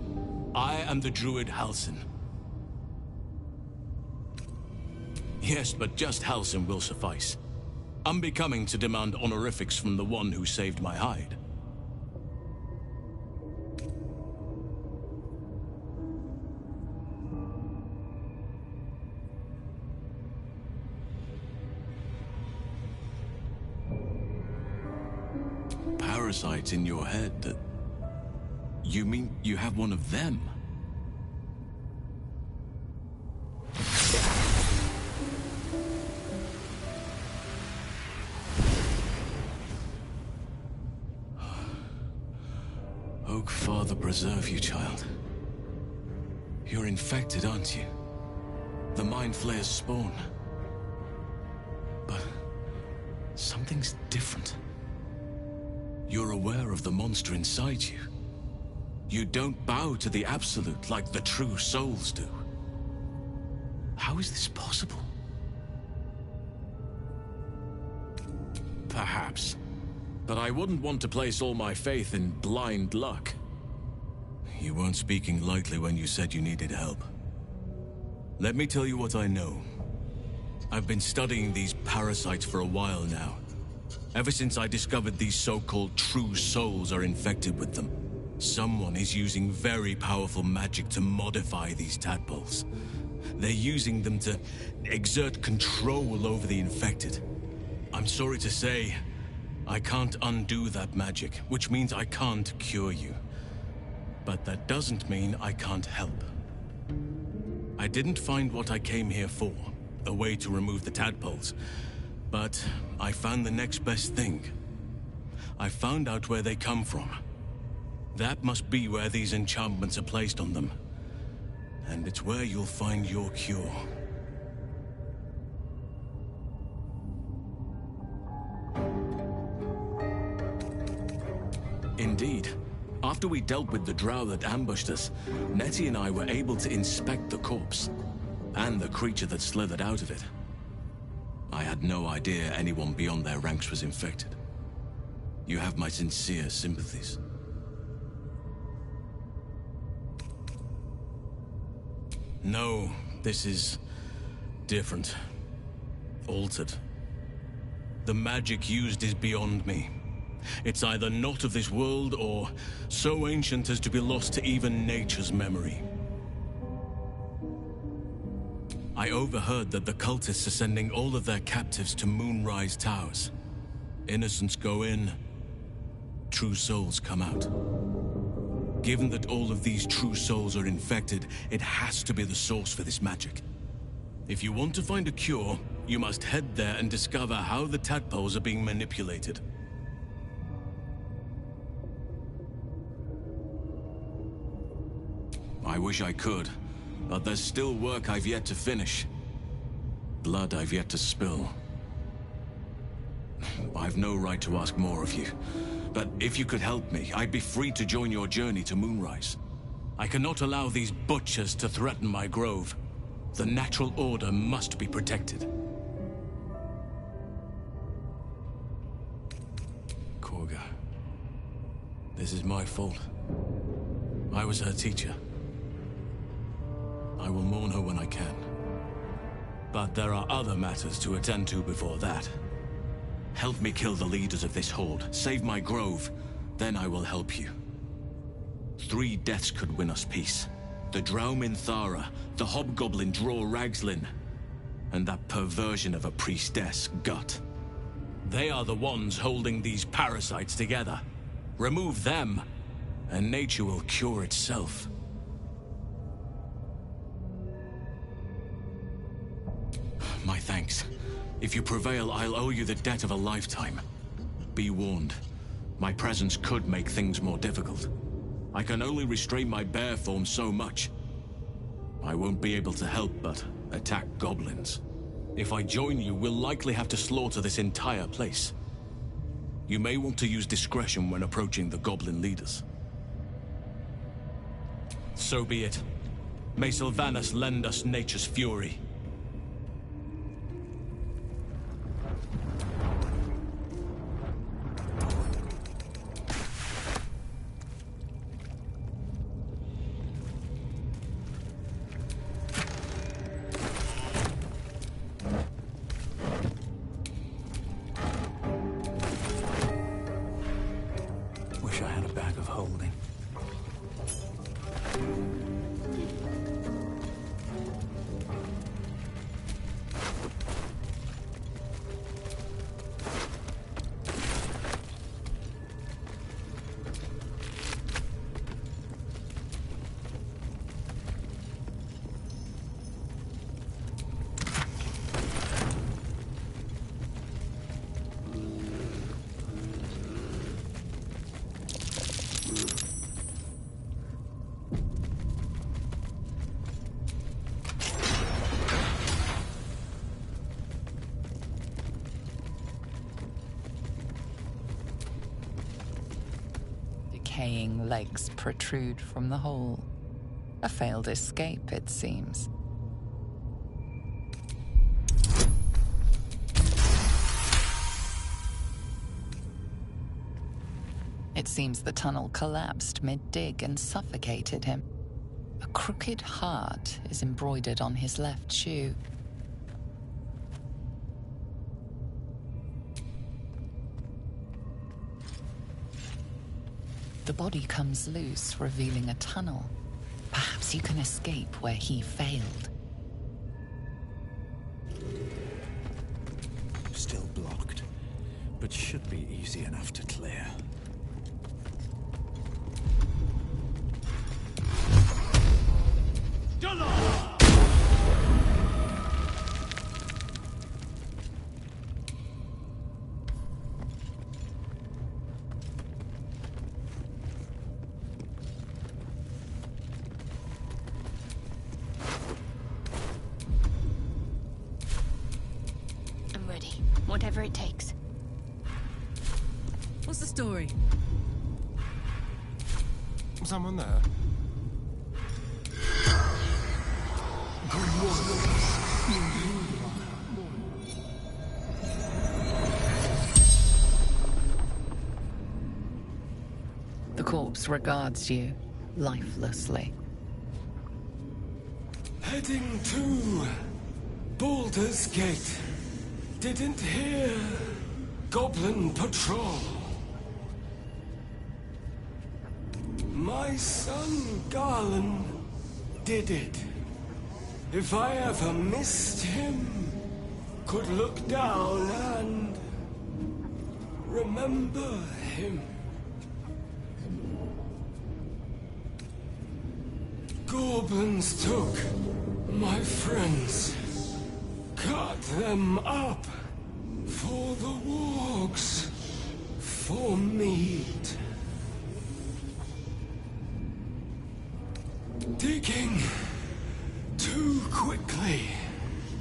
I am the druid Halsin. Yes, but just Halsin will suffice. Unbecoming to demand honorifics from the one who saved my hide. Parasites in your head that... You mean you have one of them? Oak Father preserve you, child. You're infected, aren't you? The Mind Flayer's spawn. But something's different. You're aware of the monster inside you. You don't bow to the Absolute like the true souls do. How is this possible? Perhaps. But I wouldn't want to place all my faith in blind luck. You weren't speaking lightly when you said you needed help. Let me tell you what I know. I've been studying these parasites for a while now. Ever since I discovered these so-called true souls are infected with them. Someone is using very powerful magic to modify these tadpoles. They're using them to exert control over the infected. I'm sorry to say, I can't undo that magic, which means I can't cure you. But that doesn't mean I can't help. I didn't find what I came here for, a way to remove the tadpoles. But I found the next best thing. I found out where they come from. That must be where these enchantments are placed on them. And it's where you'll find your cure. Indeed. After we dealt with the drow that ambushed us, Nettie and I were able to inspect the corpse. And the creature that slithered out of it. I had no idea anyone beyond their ranks was infected. You have my sincere sympathies. No, this is different. Altered. The magic used is beyond me. It's either not of this world or so ancient as to be lost to even nature's memory. I overheard that the cultists are sending all of their captives to Moonrise Towers. Innocents go in, true souls come out. Given that all of these true souls are infected, it has to be the source for this magic. If you want to find a cure, you must head there and discover how the tadpoles are being manipulated. I wish I could, but there's still work I've yet to finish. Blood I've yet to spill. I've no right to ask more of you, but if you could help me, I'd be free to join your journey to Moonrise. I cannot allow these butchers to threaten my grove. The natural order must be protected. Korga. This is my fault. I was her teacher. I will mourn her when I can. But there are other matters to attend to before that. Help me kill the leaders of this horde, save my grove, then I will help you. 3 deaths could win us peace. The Draumin Thara, the Hobgoblin Draw Ragslin, and that perversion of a priestess, Gut. They are the ones holding these parasites together. Remove them, and nature will cure itself. My thanks. If you prevail, I'll owe you the debt of a lifetime. Be warned. My presence could make things more difficult. I can only restrain my bear form so much. I won't be able to help but attack goblins. If I join you, we'll likely have to slaughter this entire place. You may want to use discretion when approaching the goblin leaders. So be it. May Sylvanas lend us nature's fury. Wish I had a bag of holding. Decaying legs protrude from the hole. A failed escape, it seems. It seems the tunnel collapsed mid-dig and suffocated him. A crooked heart is embroidered on his left shoe. The body comes loose, revealing a tunnel. Perhaps you can escape where he failed. Still blocked, but should be easy enough to clear. I'm ready. Whatever it takes. What's the story? Someone there? The corpse regards you lifelessly. Heading to Baldur's Gate. Didn't hear Goblin Patrol. My son Garland did it. If I ever missed him, could look down and remember him. Goblins took my friends, cut them up for the wargs, for meat. Digging too quickly,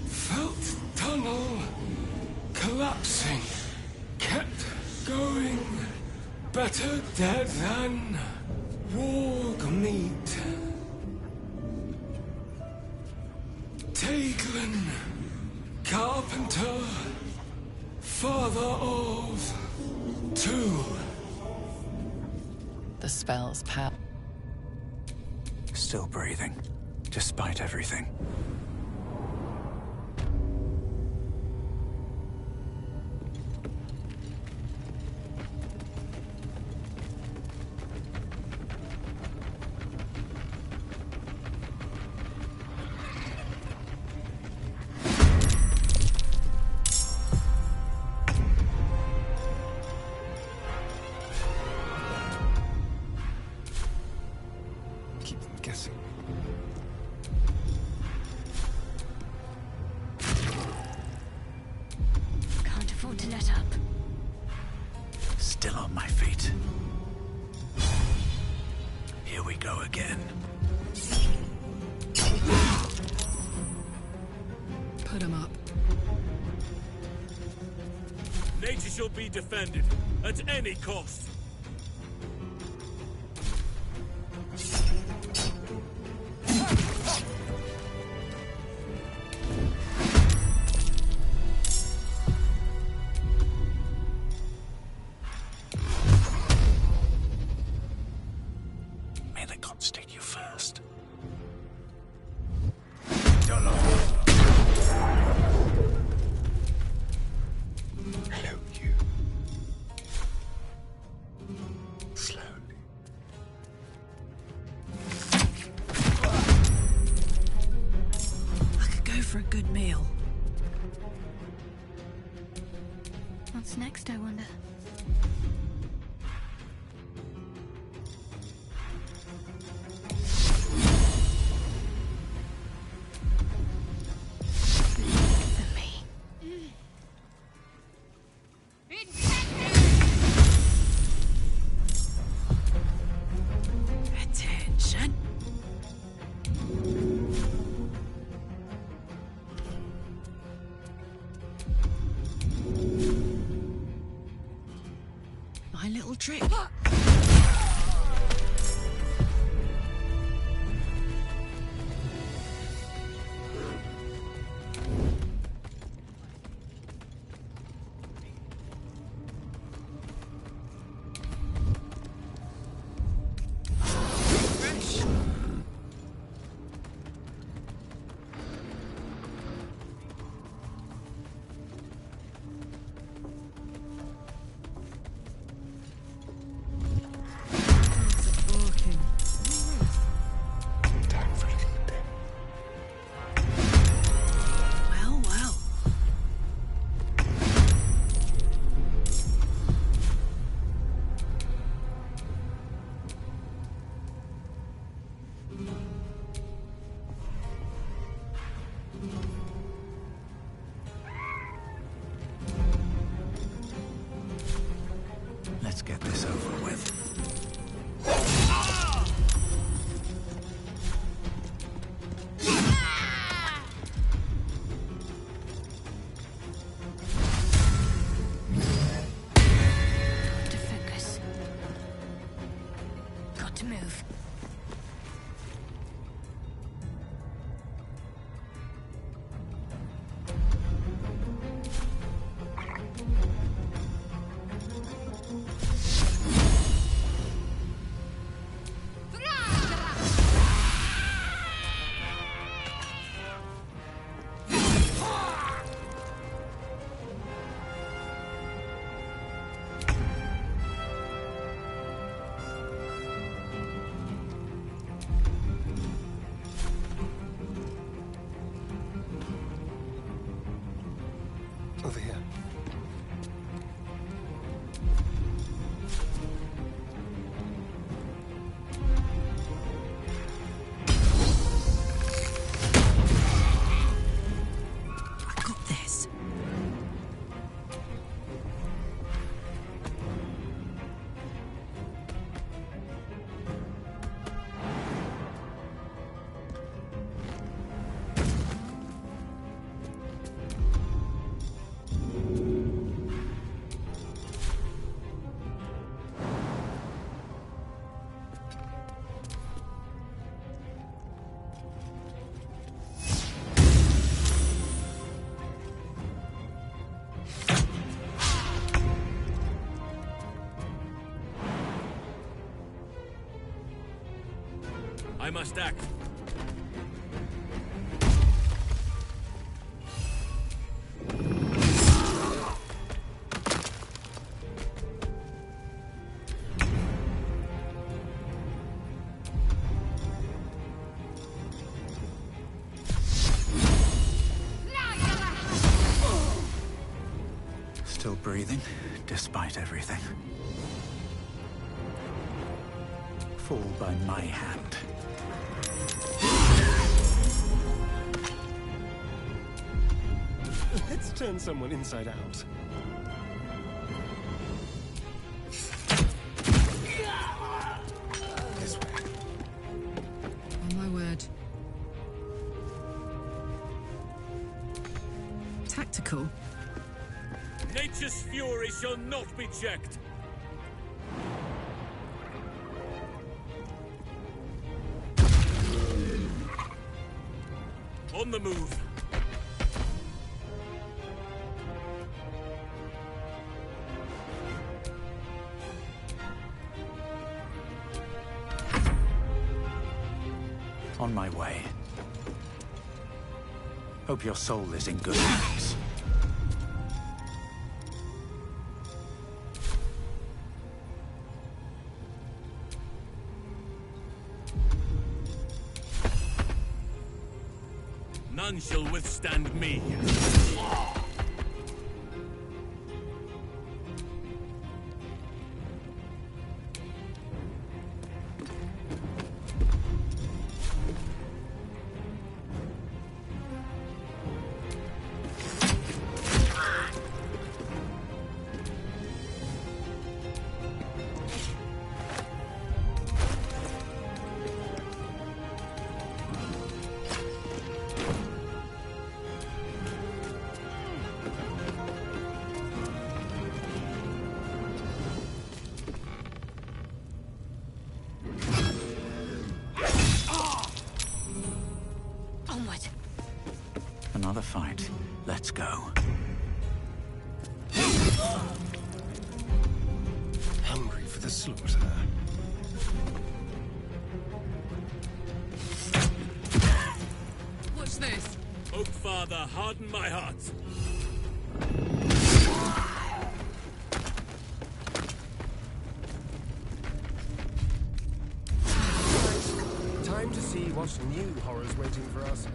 felt tunnel collapsing, kept going, better dead than warg meat. Taglin, carpenter, father of two. The spell's power. Still breathing, despite everything. Can't afford to let up. Still on my feet. Here we go again. Put him up. Nature shall be defended at any cost. May the gods take you first. Hello, you. Slowly. I could go for a good meal. What's next, I wonder? Attention. My little trick. Well, well. Let's get this over with. Got to focus. Got to move. I must act. Still breathing, despite everything. Fall by my hand. Let's turn someone inside out. This way. Oh my word. Tactical. Nature's fury shall not be checked. On the move. On my way. Hope your soul is in good hands. None shall withstand me. Another fight. Let's go. Hungry for the slaughter. What's this? Oak Father, harden my heart. Time to see what new horror's waiting for us.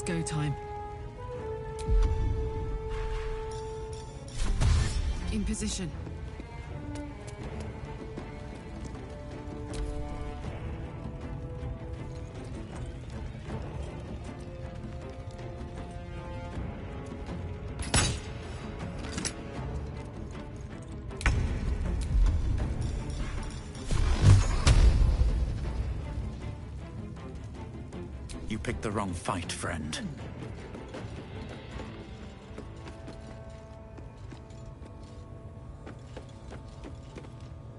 Go time. In position. You picked the wrong fight, friend.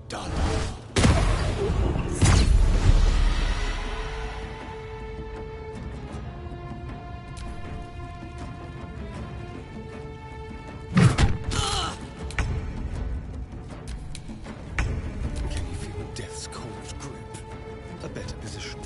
Done. Can you feel death's cold grip? A better position.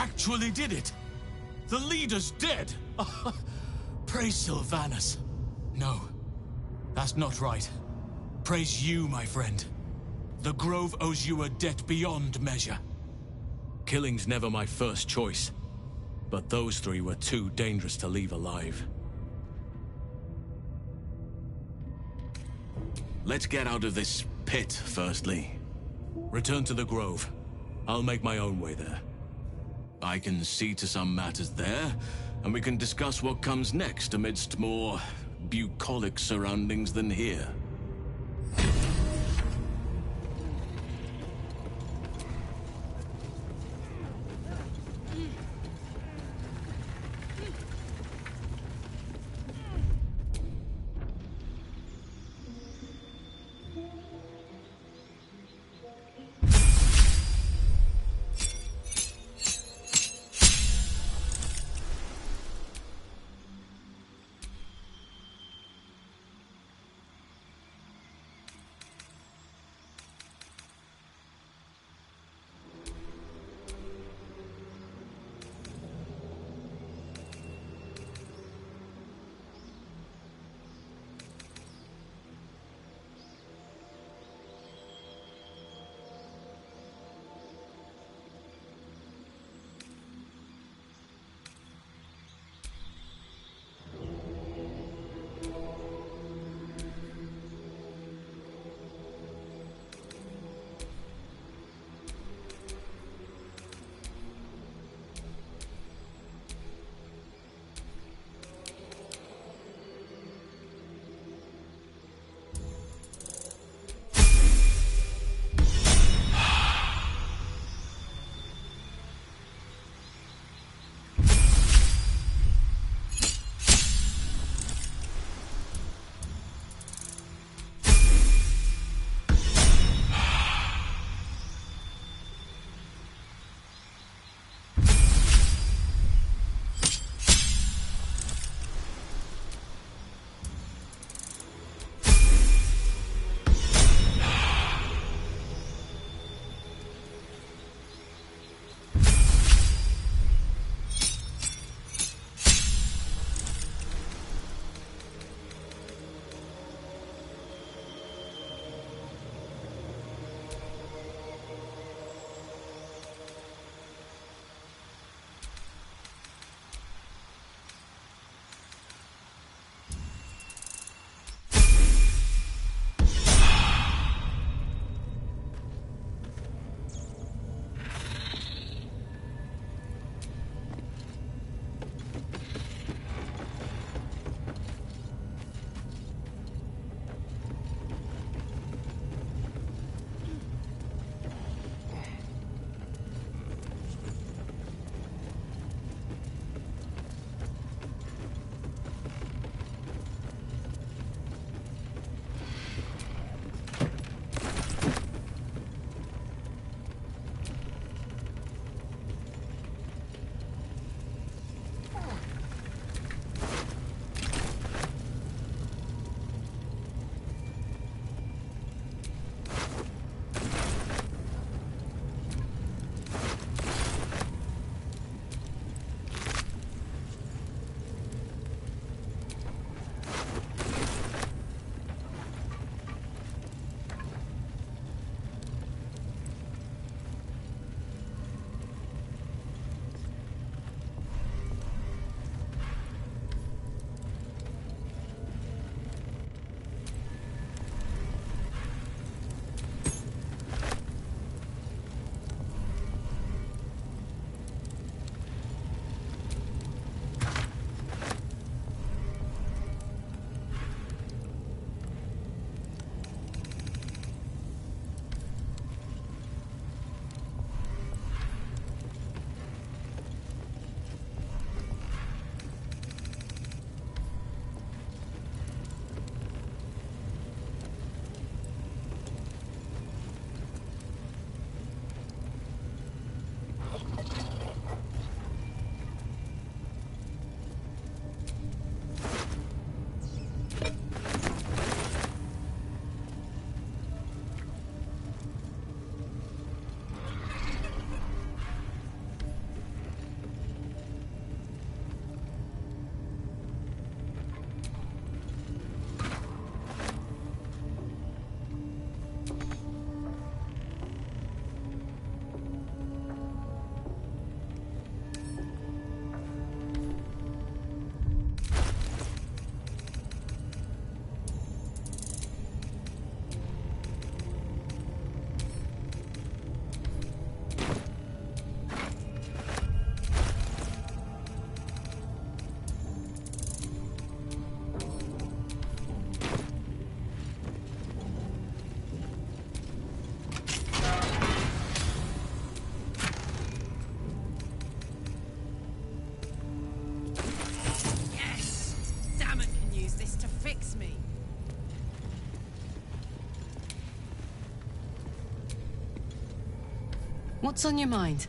actually did it! The leader's dead! Praise Sylvanus. No, that's not right. Praise you, my friend. The Grove owes you a debt beyond measure. Killing's never my first choice, but those three were too dangerous to leave alive. Let's get out of this pit, firstly. Return to the Grove. I'll make my own way there. I can see to some matters there, and we can discuss what comes next amidst more bucolic surroundings than here. What's on your mind?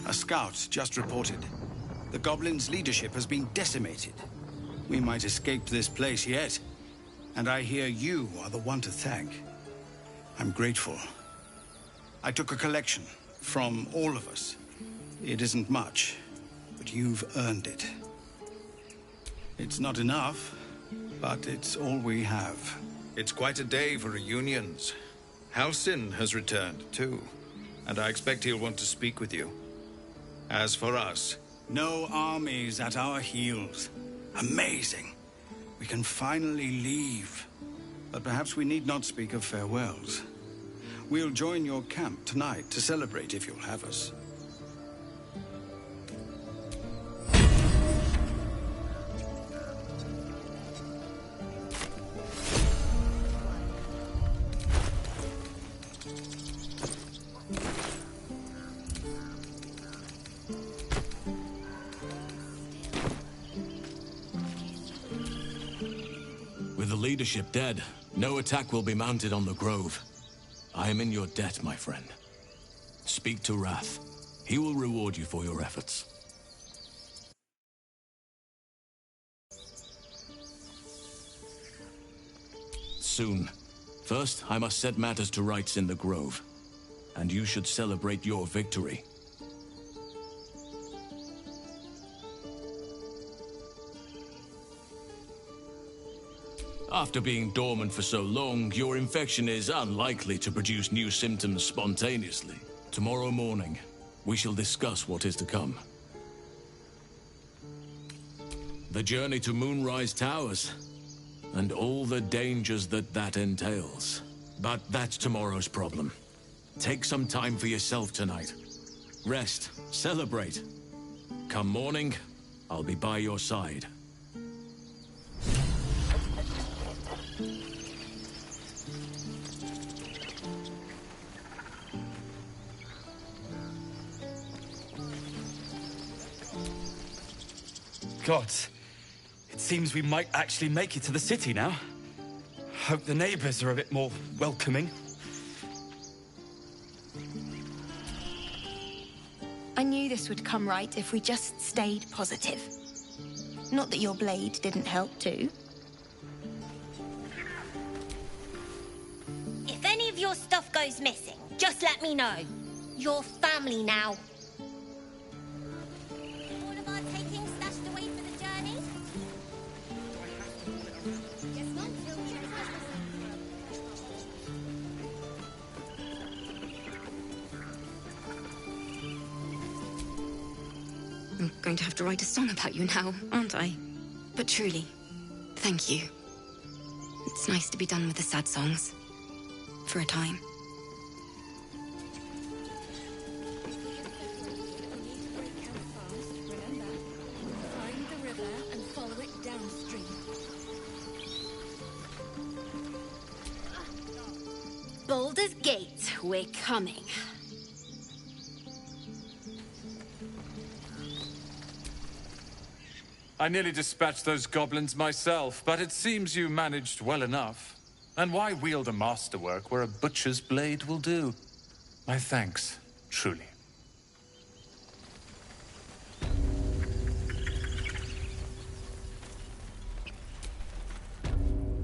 A scout just reported. The Goblin's leadership has been decimated. We might escape this place yet. And I hear you are the one to thank. I'm grateful. I took a collection from all of us. It isn't much, but you've earned it. It's not enough, but it's all we have. It's quite a day for reunions. Halsin has returned, too. And I expect he'll want to speak with you. As for us... No armies at our heels. Amazing. We can finally leave. But perhaps we need not speak of farewells. We'll join your camp tonight to celebrate if you'll have us. With the leadership dead, no attack will be mounted on the Grove. I am in your debt, my friend. Speak to Wrath. He will reward you for your efforts. Soon. First, I must set matters to rights in the Grove. And you should celebrate your victory. After being dormant for so long, your infection is unlikely to produce new symptoms spontaneously. Tomorrow morning, we shall discuss what is to come. The journey to Moonrise Towers, and all the dangers that entails. But that's tomorrow's problem. Take some time for yourself tonight. Rest, celebrate. Come morning, I'll be by your side. Gods, it seems we might actually make it to the city now. Hope the neighbors are a bit more welcoming. I knew this would come right if we just stayed positive. Not that your blade didn't help too. If any of your stuff goes missing, just let me know. You're family now. All of our takings stashed away for the journey? Guess not. I'm going to have to write a song about you now, aren't I? But truly, thank you. It's nice to be done with the sad songs. For a time. Find the river and follow it downstream. Baldur's Gate, we're coming. I nearly dispatched those goblins myself, but it seems you managed well enough. And why wield a masterwork where a butcher's blade will do? My thanks, truly.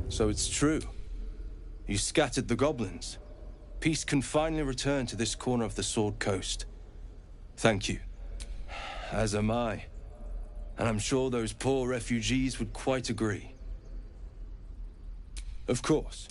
So it's true. You scattered the goblins. Peace can finally return to this corner of the Sword Coast. Thank you. As am I. And I'm sure those poor refugees would quite agree. Of course.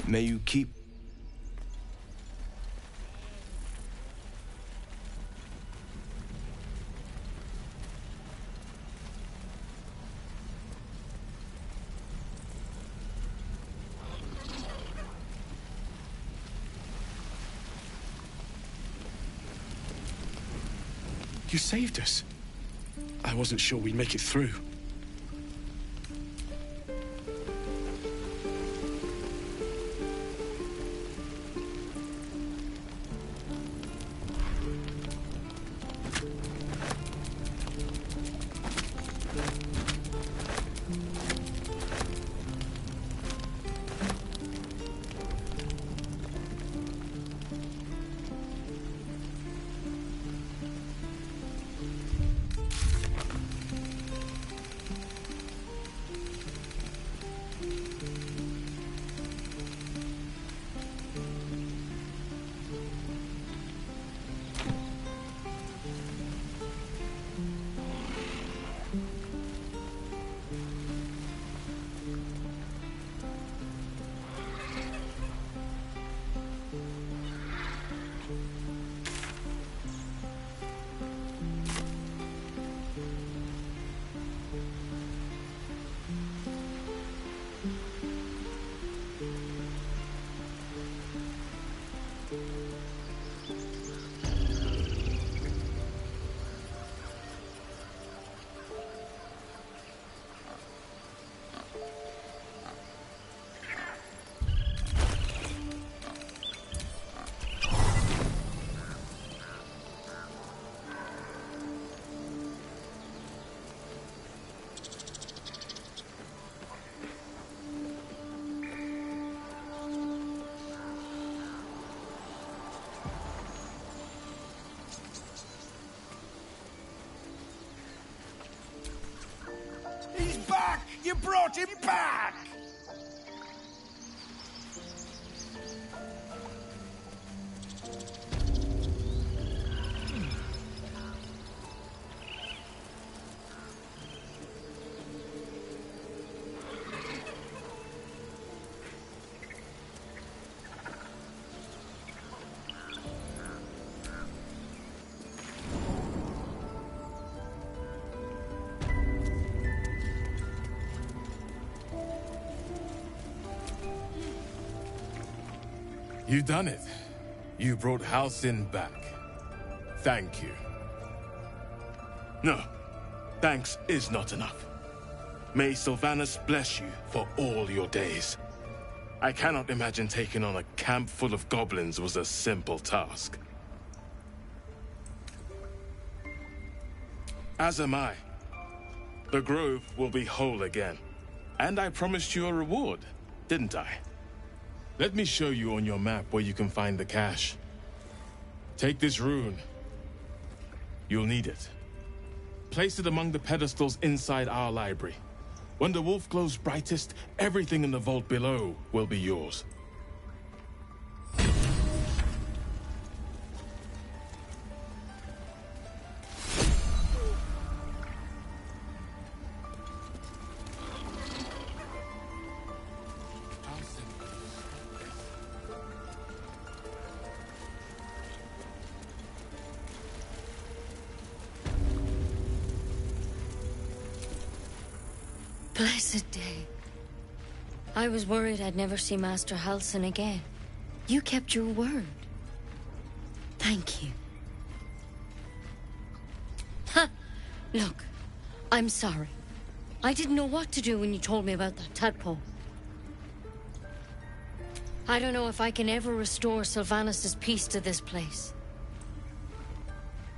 May you keep... You saved us. I wasn't sure we'd make it through. He's back! You brought him back! You done it. You brought Halcyon back. Thank you. No, thanks is not enough. May Sylvanus bless you for all your days. I cannot imagine taking on a camp full of goblins was a simple task. As am I. The Grove will be whole again. And I promised you a reward, didn't I? Let me show you on your map where you can find the cache. Take this rune. You'll need it. Place it among the pedestals inside our library. When the wolf glows brightest, everything in the vault below will be yours. Blessed day. I was worried I'd never see Master Halsin again. You kept your word. Thank you. Ha! Look, I'm sorry. I didn't know what to do when you told me about that tadpole. I don't know if I can ever restore Sylvanus' peace to this place.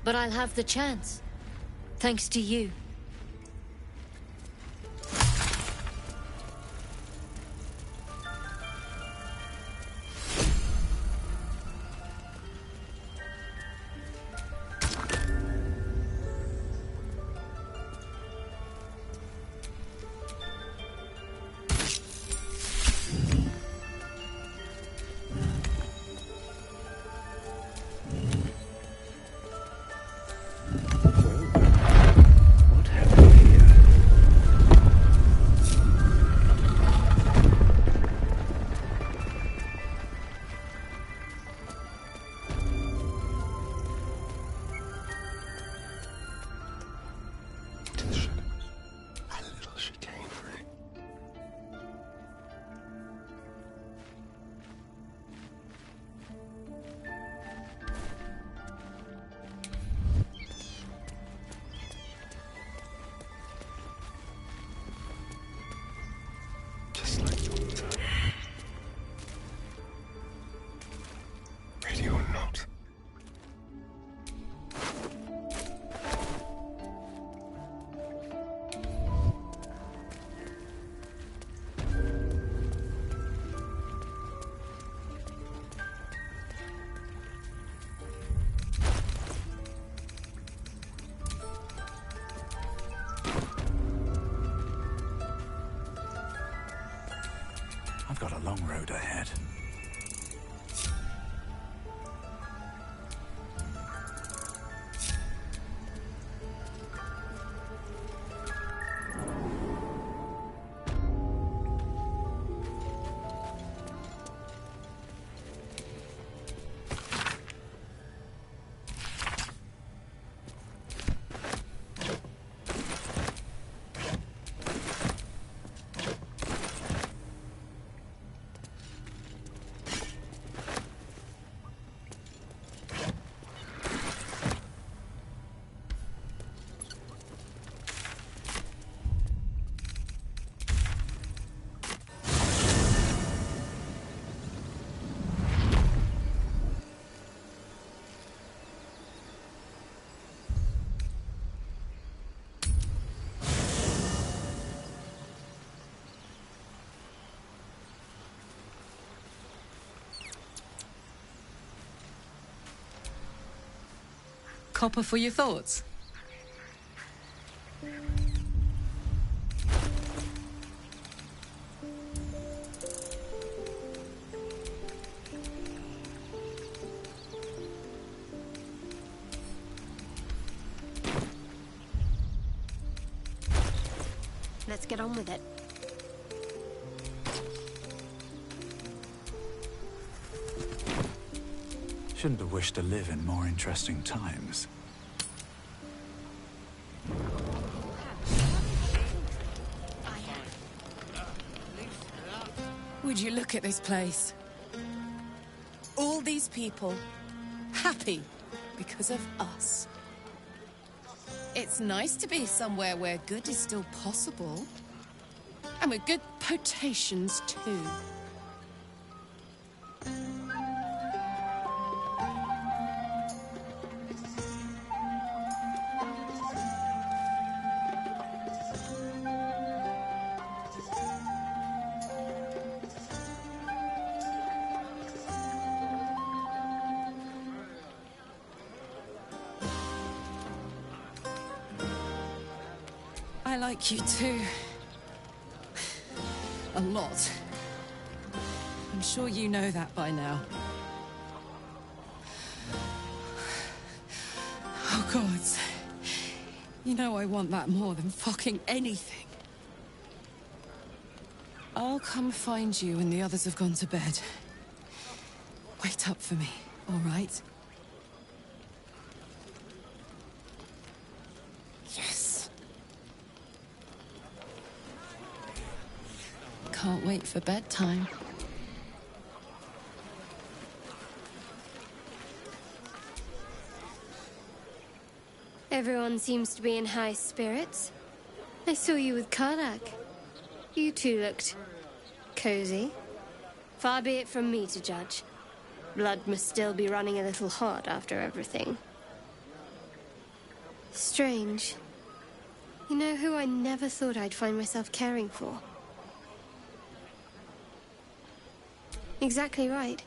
But I'll have the chance. Thanks to you. I've got a long road ahead. Copper for your thoughts? Let's get on with it. Shouldn't have wished to live in more interesting times. Would you look at this place? All these people happy because of us. It's nice to be somewhere where good is still possible. And with good potations too. like you too. A lot. I'm sure you know that by now. Oh, gods. You know I want that more than fucking anything. I'll come find you when the others have gone to bed. Wait up for me, all right? Yes. Can't wait for bedtime. Everyone seems to be in high spirits. I saw you with Karlak. You two looked cozy. Far be it from me to judge. Blood must still be running a little hot after everything. Strange. You know who I never thought I'd find myself caring for? Exactly right.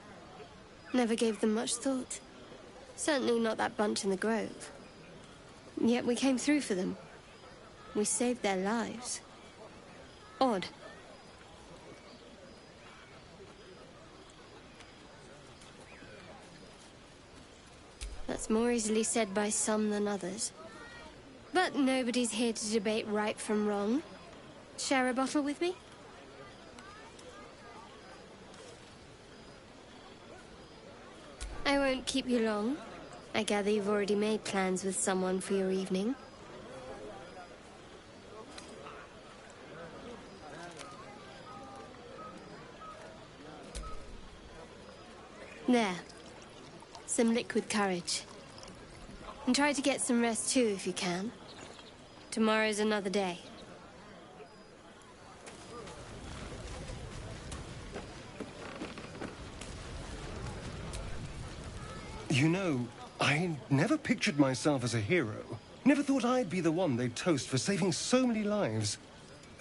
Never gave them much thought. Certainly not that bunch in the grove. Yet we came through for them. We saved their lives. Odd. That's more easily said by some than others. But nobody's here to debate right from wrong. Share a bottle with me? I won't keep you long. I gather you've already made plans with someone for your evening. There. Some liquid courage. And try to get some rest too if you can. Tomorrow's another day. You know, I never pictured myself as a hero. Never thought I'd be the one they'd toast for saving so many lives.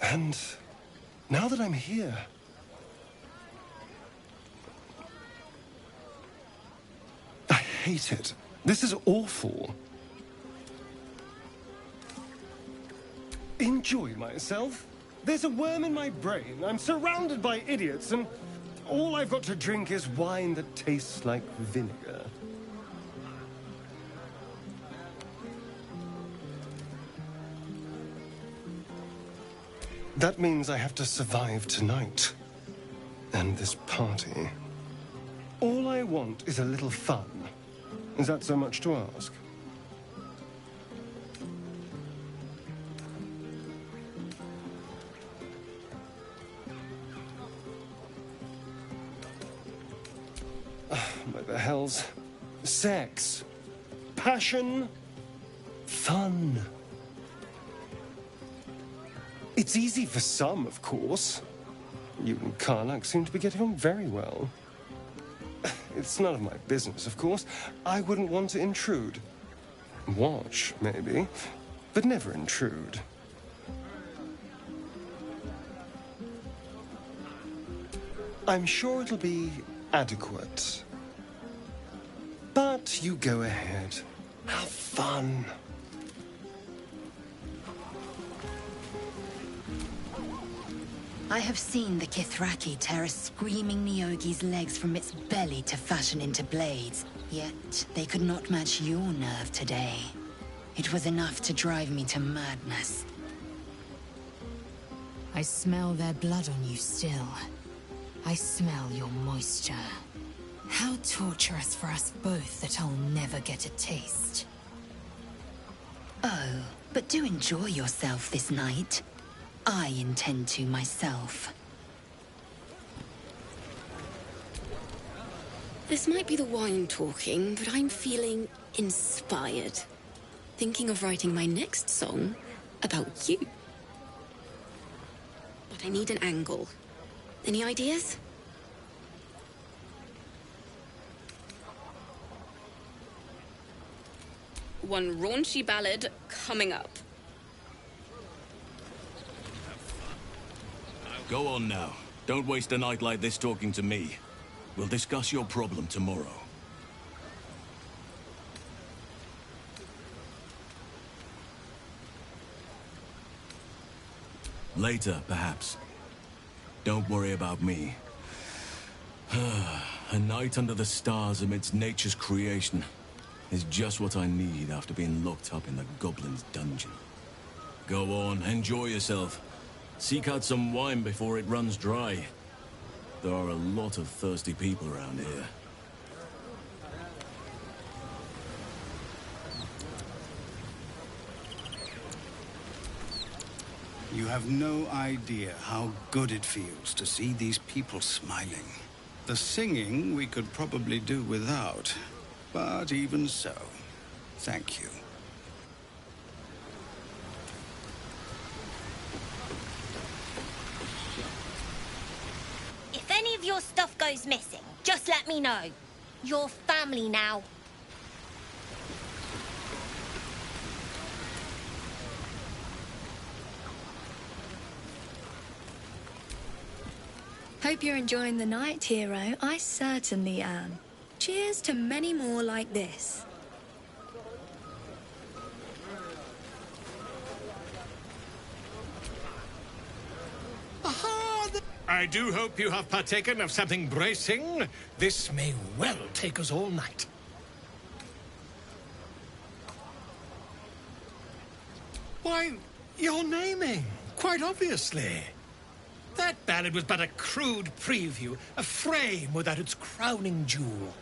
And now that I'm here... I hate it. This is awful. Enjoy myself? There's a worm in my brain. I'm surrounded by idiots, and all I've got to drink is wine that tastes like vinegar. That means I have to survive tonight. And this party. All I want is a little fun. Is that so much to ask? What the hell's... Sex. Passion. Fun. It's easy for some, of course. You and Karlak seem to be getting on very well. It's none of my business, of course. I wouldn't want to intrude. Watch, maybe, but never intrude. I'm sure it'll be adequate. But you go ahead. Have fun. I have seen the Kithraki tear a screaming Neogi's legs from its belly to fashion into blades. Yet, they could not match your nerve today. It was enough to drive me to madness. I smell their blood on you still. I smell your moisture. How torturous for us both that I'll never get a taste. Oh, but do enjoy yourself this night. I intend to myself. This might be the wine talking, but I'm feeling inspired. Thinking of writing my next song about you. But I need an angle. Any ideas? One raunchy ballad coming up. Go on now. Don't waste a night like this talking to me. We'll discuss your problem tomorrow. Later, perhaps. Don't worry about me. A night under the stars amidst nature's creation is just what I need after being locked up in the Goblin's dungeon. Go on, enjoy yourself. Seek out some wine before it runs dry. There are a lot of thirsty people around here. You have no idea how good it feels to see these people smiling. The singing we could probably do without, but even so, thank you. If any of your stuff goes missing, just let me know. You're family now. Hope you're enjoying the night, hero. I certainly am. Cheers to many more like this. I do hope you have partaken of something bracing. This may well take us all night. Why, you're naming, quite obviously. That ballad was but a crude preview, a frame without its crowning jewel.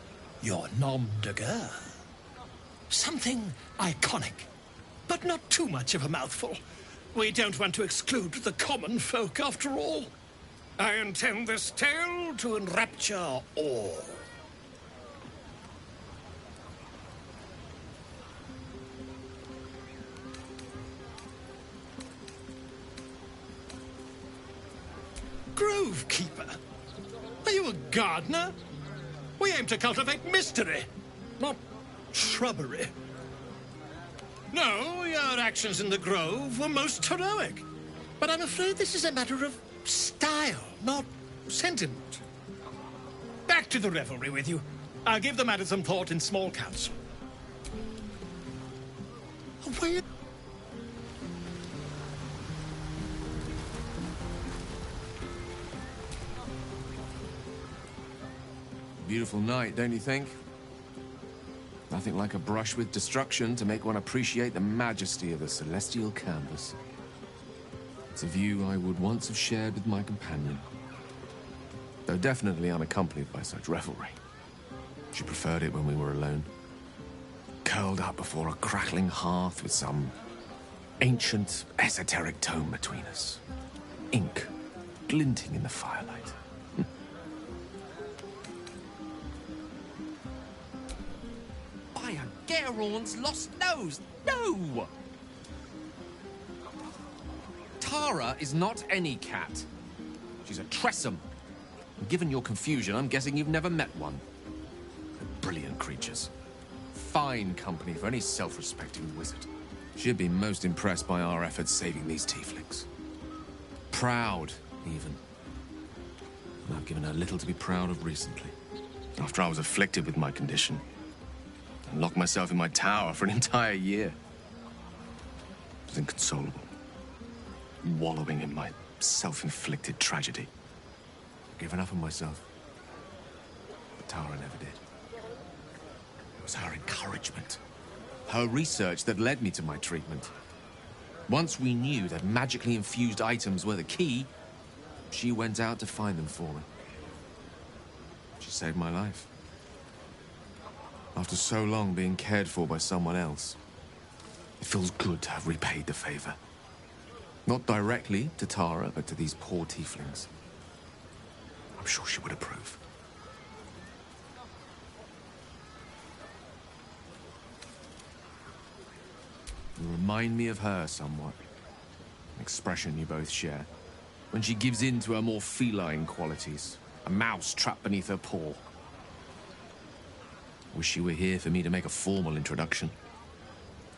Your nom de guerre. Something iconic, but not too much of a mouthful. We don't want to exclude the common folk, after all. I intend this tale to enrapture all. Grove Keeper? Are you a gardener? We aim to cultivate mystery, not shrubbery. No, your actions in the grove were most heroic. But I'm afraid this is a matter of style, not sentiment. Back to the revelry with you. I'll give the matter some thought in small council. Where... Beautiful night, don't you think? Nothing like a brush with destruction to make one appreciate the majesty of the celestial canvas. It's a view I would once have shared with my companion, though definitely unaccompanied by such revelry. She preferred it when we were alone, curled up before a crackling hearth with some ancient, esoteric tome between us, ink glinting in the firelight. By a Geraorn's lost nose! No! Tara is not any cat. She's a Tressum. And given your confusion, I'm guessing you've never met one. They're brilliant creatures. Fine company for any self-respecting wizard. She'd be most impressed by our efforts saving these tieflings. Proud, even. And I've given her little to be proud of recently. After I was afflicted with my condition, and locked myself in my tower for an entire year. I was inconsolable, wallowing in my self-inflicted tragedy. Given up on myself. But Tara never did. It was her encouragement, her research that led me to my treatment. Once we knew that magically infused items were the key, she went out to find them for me. She saved my life. After so long being cared for by someone else, it feels good to have repaid the favor. Not directly to Tara, but to these poor tieflings. I'm sure she would approve. You remind me of her somewhat. An expression you both share. When she gives in to her more feline qualities. A mouse trapped beneath her paw. Wish she were here for me to make a formal introduction.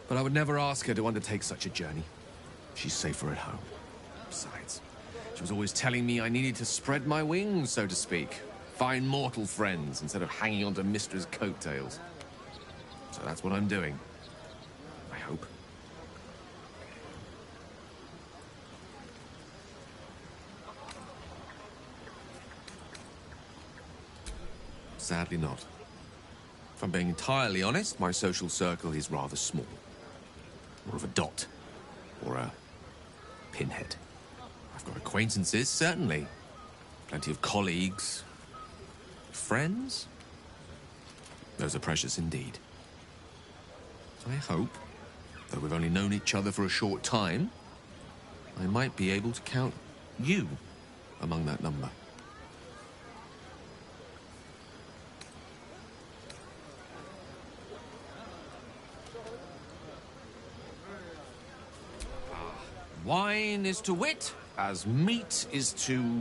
But I would never ask her to undertake such a journey. She's safer at home. Besides, she was always telling me I needed to spread my wings, so to speak. Find mortal friends instead of hanging onto Mistra's coattails. So that's what I'm doing. I hope. Sadly not. If I'm being entirely honest, my social circle is rather small. More of a dot. Or a pinhead. I've got acquaintances, certainly. Plenty of colleagues. Friends? Those are precious indeed. I hope, though we've only known each other for a short time, I might be able to count you among that number. Wine is to wit, as meat is to...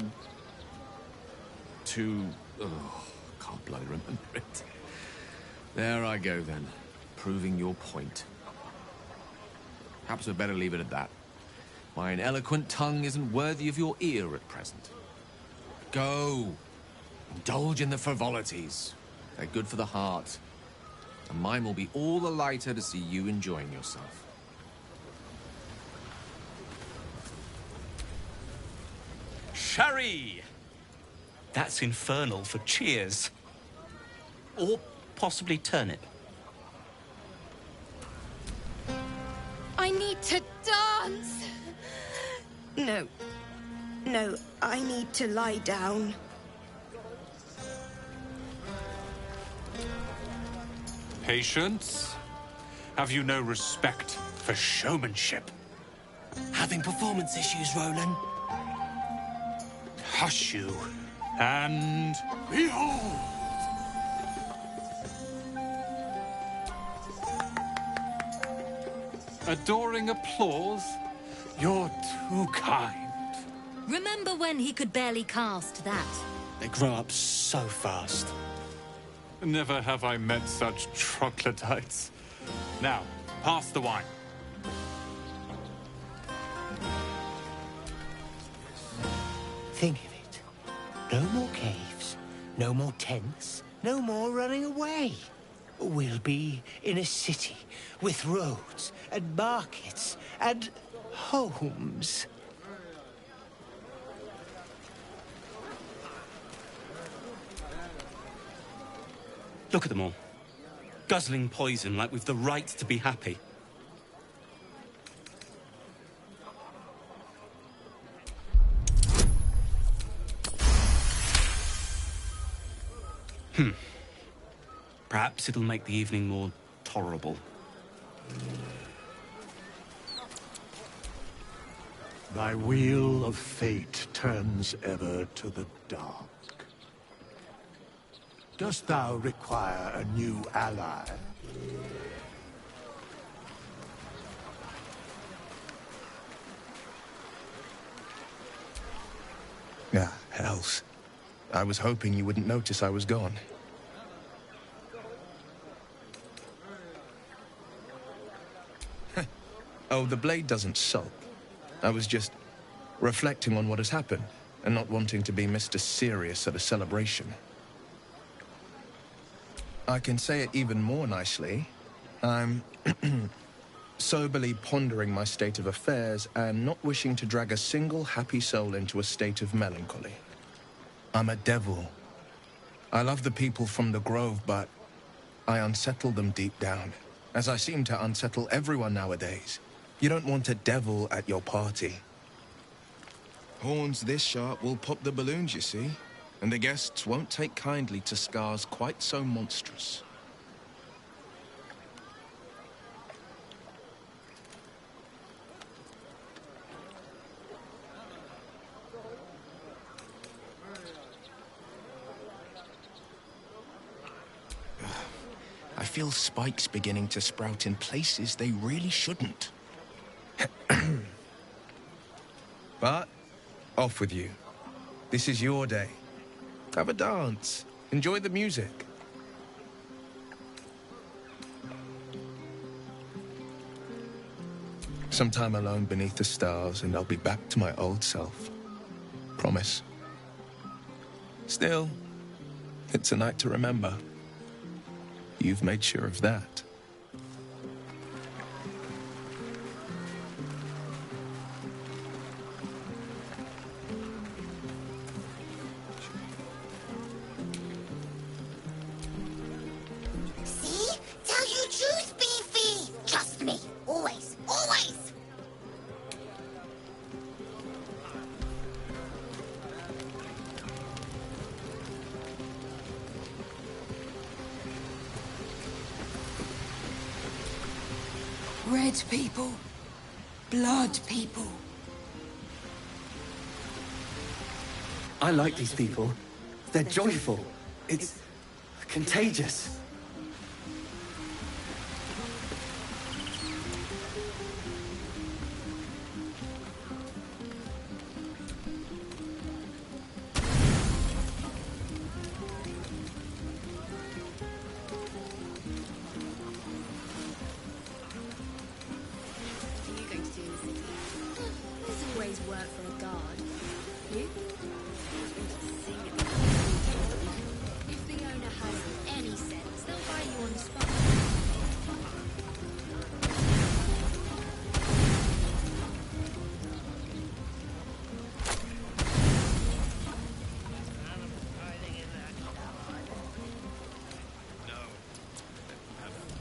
Oh, can't bloody remember it. There I go, then. Proving your point. Perhaps we'd better leave it at that. Mine eloquent tongue isn't worthy of your ear at present. Go. Indulge in the frivolities. They're good for the heart. And mine will be all the lighter to see you enjoying yourself. Sherry! That's infernal for cheers. Or possibly turnip. I need to dance! No. No, I need to lie down. Patience? Have you no respect for showmanship? Having performance issues, Roland. Hush you, and behold! Adoring applause? You're too kind. Remember when he could barely cast that? They grow up so fast. Never have I met such troglodytes. Now, pass the wine. Think of it. No more caves, no more tents, no more running away. We'll be in a city with roads and markets and homes. Look at them all. Guzzling poison like we've the right to be happy. Perhaps it'll make the evening more tolerable. Thy wheel of fate turns ever to the dark. Dost thou require a new ally? Ah, hells. I was hoping you wouldn't notice I was gone. Oh, the blade doesn't sulk. I was just reflecting on what has happened and not wanting to be Mr. Serious at a celebration. I can say it even more nicely. I'm soberly pondering my state of affairs and not wishing to drag a single happy soul into a state of melancholy. I'm a devil. I love the people from the Grove, but I unsettle them deep down, as I seem to unsettle everyone nowadays. You don't want a devil at your party. Horns this sharp will pop the balloons, you see. And the guests won't take kindly to scars quite so monstrous. I feel spikes beginning to sprout in places they really shouldn't. But, off with you. This is your day. Have a dance. Enjoy the music. Some time alone beneath the stars, and I'll be back to my old self. Promise. Still, it's a night to remember. You've made sure of that. Red people. Blood people. I like these people. They're joyful. It's contagious.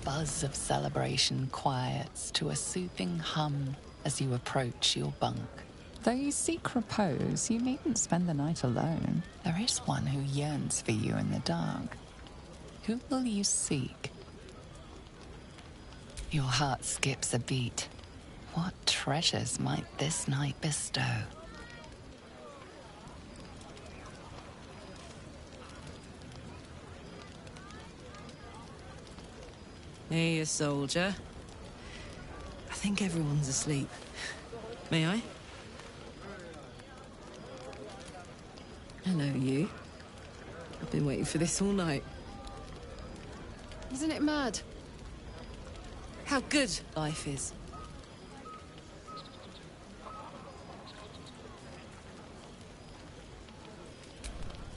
Buzz of celebration quiets to a soothing hum as you approach your bunk. Though you seek repose, you needn't spend the night alone. There is one who yearns for you in the dark. Who will you seek? Your heart skips a beat. What treasures might this night bestow? Hey, soldier. I think everyone's asleep. May I? Hello, you. I've been waiting for this all night. Isn't it mad? How good life is.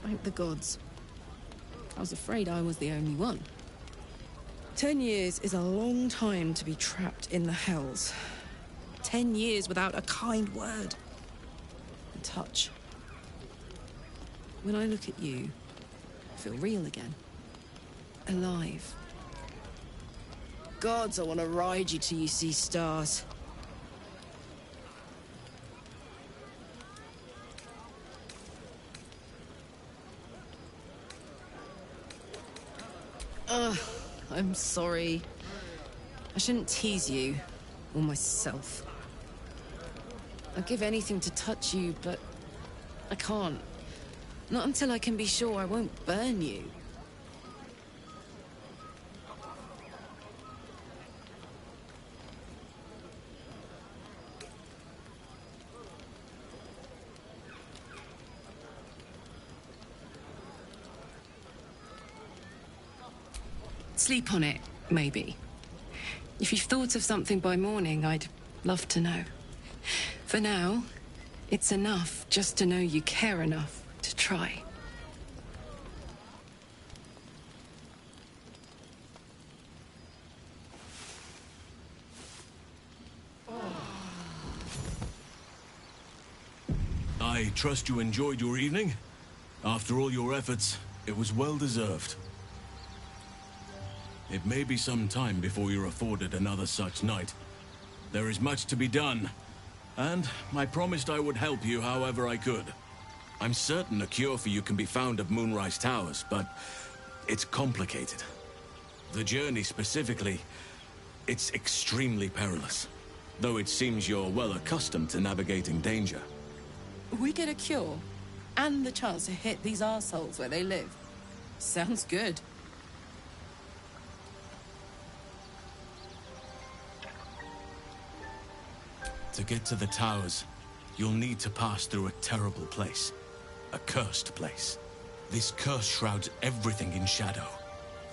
Thank the gods. I was afraid I was the only one. 10 years is a long time to be trapped in the hells. 10 years without a kind word. A touch. When I look at you, I feel real again. Alive. Gods, I want to ride you till you see stars. I'm sorry. I shouldn't tease you, or myself. I'd give anything to touch you, but I can't. Not until I can be sure I won't burn you. Sleep on it, maybe. If you've thought of something by morning, I'd love to know. For now, it's enough just to know you care enough to try. I trust you enjoyed your evening. After all your efforts, it was well deserved. It may be some time before you're afforded another such night. There is much to be done, and I promised I would help you however I could. I'm certain a cure for you can be found at Moonrise Towers, but it's complicated. The journey specifically, it's extremely perilous, though it seems you're well accustomed to navigating danger. We get a cure, and the chance to hit these arseholes where they live. Sounds good. To get to the towers, you'll need to pass through a terrible place. A cursed place. This curse shrouds everything in shadow.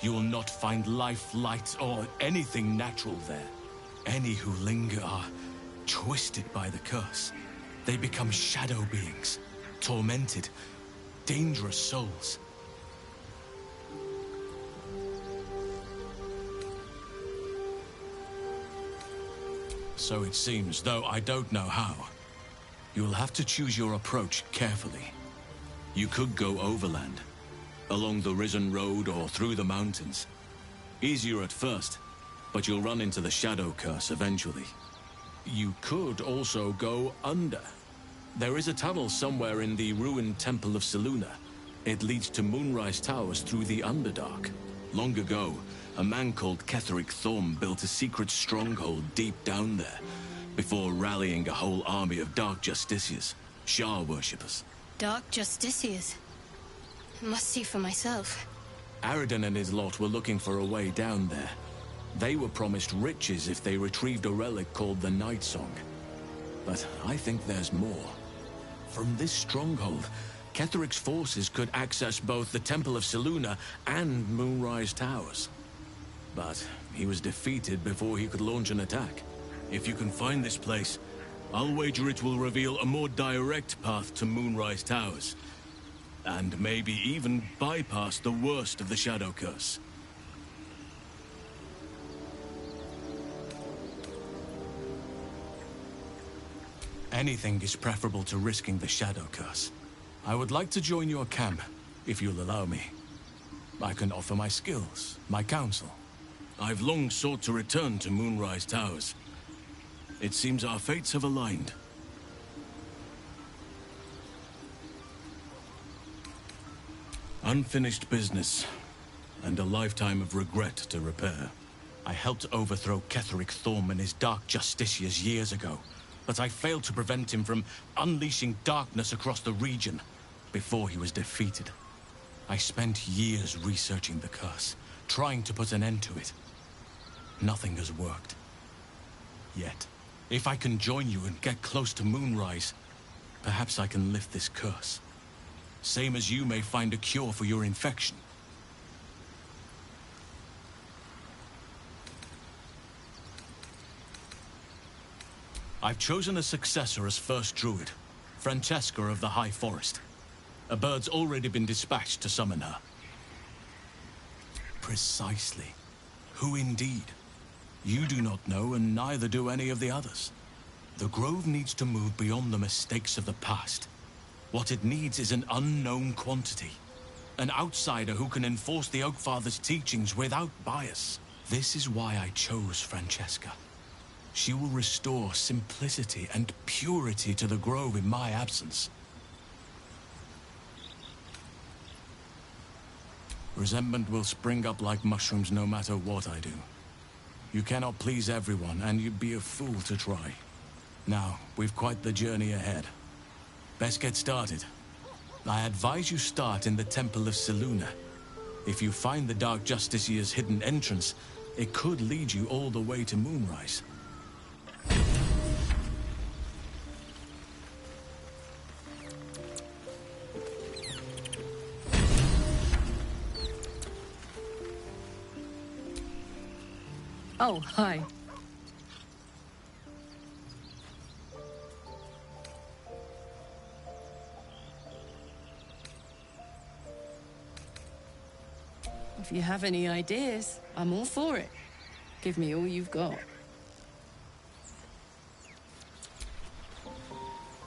You will not find life, light, or anything natural there. Any who linger are twisted by the curse. They become shadow beings, tormented, dangerous souls. So it seems, though I don't know how. You'll have to choose your approach carefully. You could go overland, along the Risen Road or through the mountains. Easier at first, but you'll run into the Shadow Curse eventually. You could also go under. There is a tunnel somewhere in the ruined Temple of Selûne. It leads to Moonrise Towers through the Underdark. Long ago, a man called Ketheric Thorm built a secret stronghold deep down there, before rallying a whole army of Dark Justiciars, Shah worshippers. Dark Justiciars. I must see for myself. Aridon and his lot were looking for a way down there. They were promised riches if they retrieved a relic called the Night Song. But I think there's more. From this stronghold, Ketheric's forces could access both the Temple of Selûne and Moonrise Towers. But he was defeated before he could launch an attack. If you can find this place, I'll wager it will reveal a more direct path to Moonrise Towers. And maybe even bypass the worst of the Shadow Curse. Anything is preferable to risking the Shadow Curse. I would like to join your camp, if you'll allow me. I can offer my skills, my counsel. I've long sought to return to Moonrise Towers. It seems our fates have aligned. Unfinished business, and a lifetime of regret to repair. I helped overthrow Ketheric Thorm and his Dark Justiciars years ago, but I failed to prevent him from unleashing darkness across the region before he was defeated. I spent years researching the curse, trying to put an end to it. Nothing has worked. Yet, if I can join you and get close to Moonrise, perhaps I can lift this curse. Same as you may find a cure for your infection. I've chosen a successor as first druid, Francesca of the High Forest. A bird's already been dispatched to summon her. Precisely. Who indeed? You do not know, and neither do any of the others. The Grove needs to move beyond the mistakes of the past. What it needs is an unknown quantity. An outsider who can enforce the Oakfather's teachings without bias. This is why I chose Francesca. She will restore simplicity and purity to the Grove in my absence. Resentment will spring up like mushrooms no matter what I do. You cannot please everyone, and you'd be a fool to try. Now, we've quite the journey ahead. Best get started. I advise you start in the Temple of Selûne. If you find the Dark Justiciar's hidden entrance, it could lead you all the way to Moonrise. Oh, hi. If you have any ideas, I'm all for it. Give me all you've got.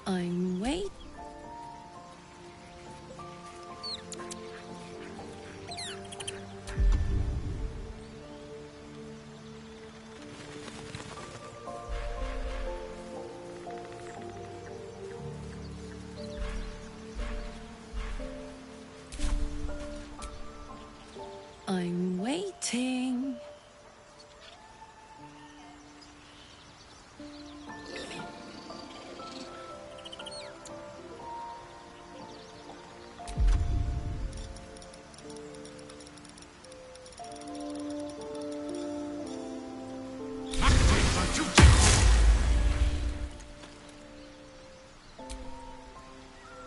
I'm waiting. I'm waiting.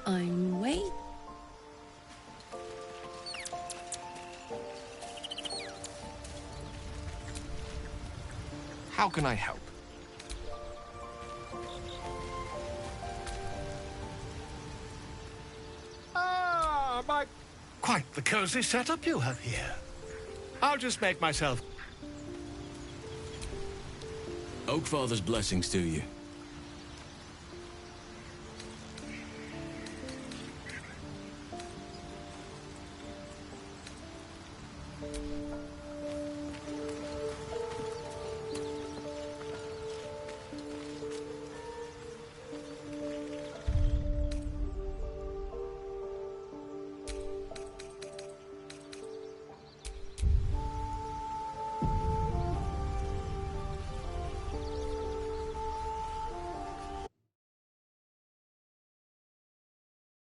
I'm waiting. How can I help? Ah, my... Quite the cozy setup you have here. I'll just make myself... Oakfather's blessings to you.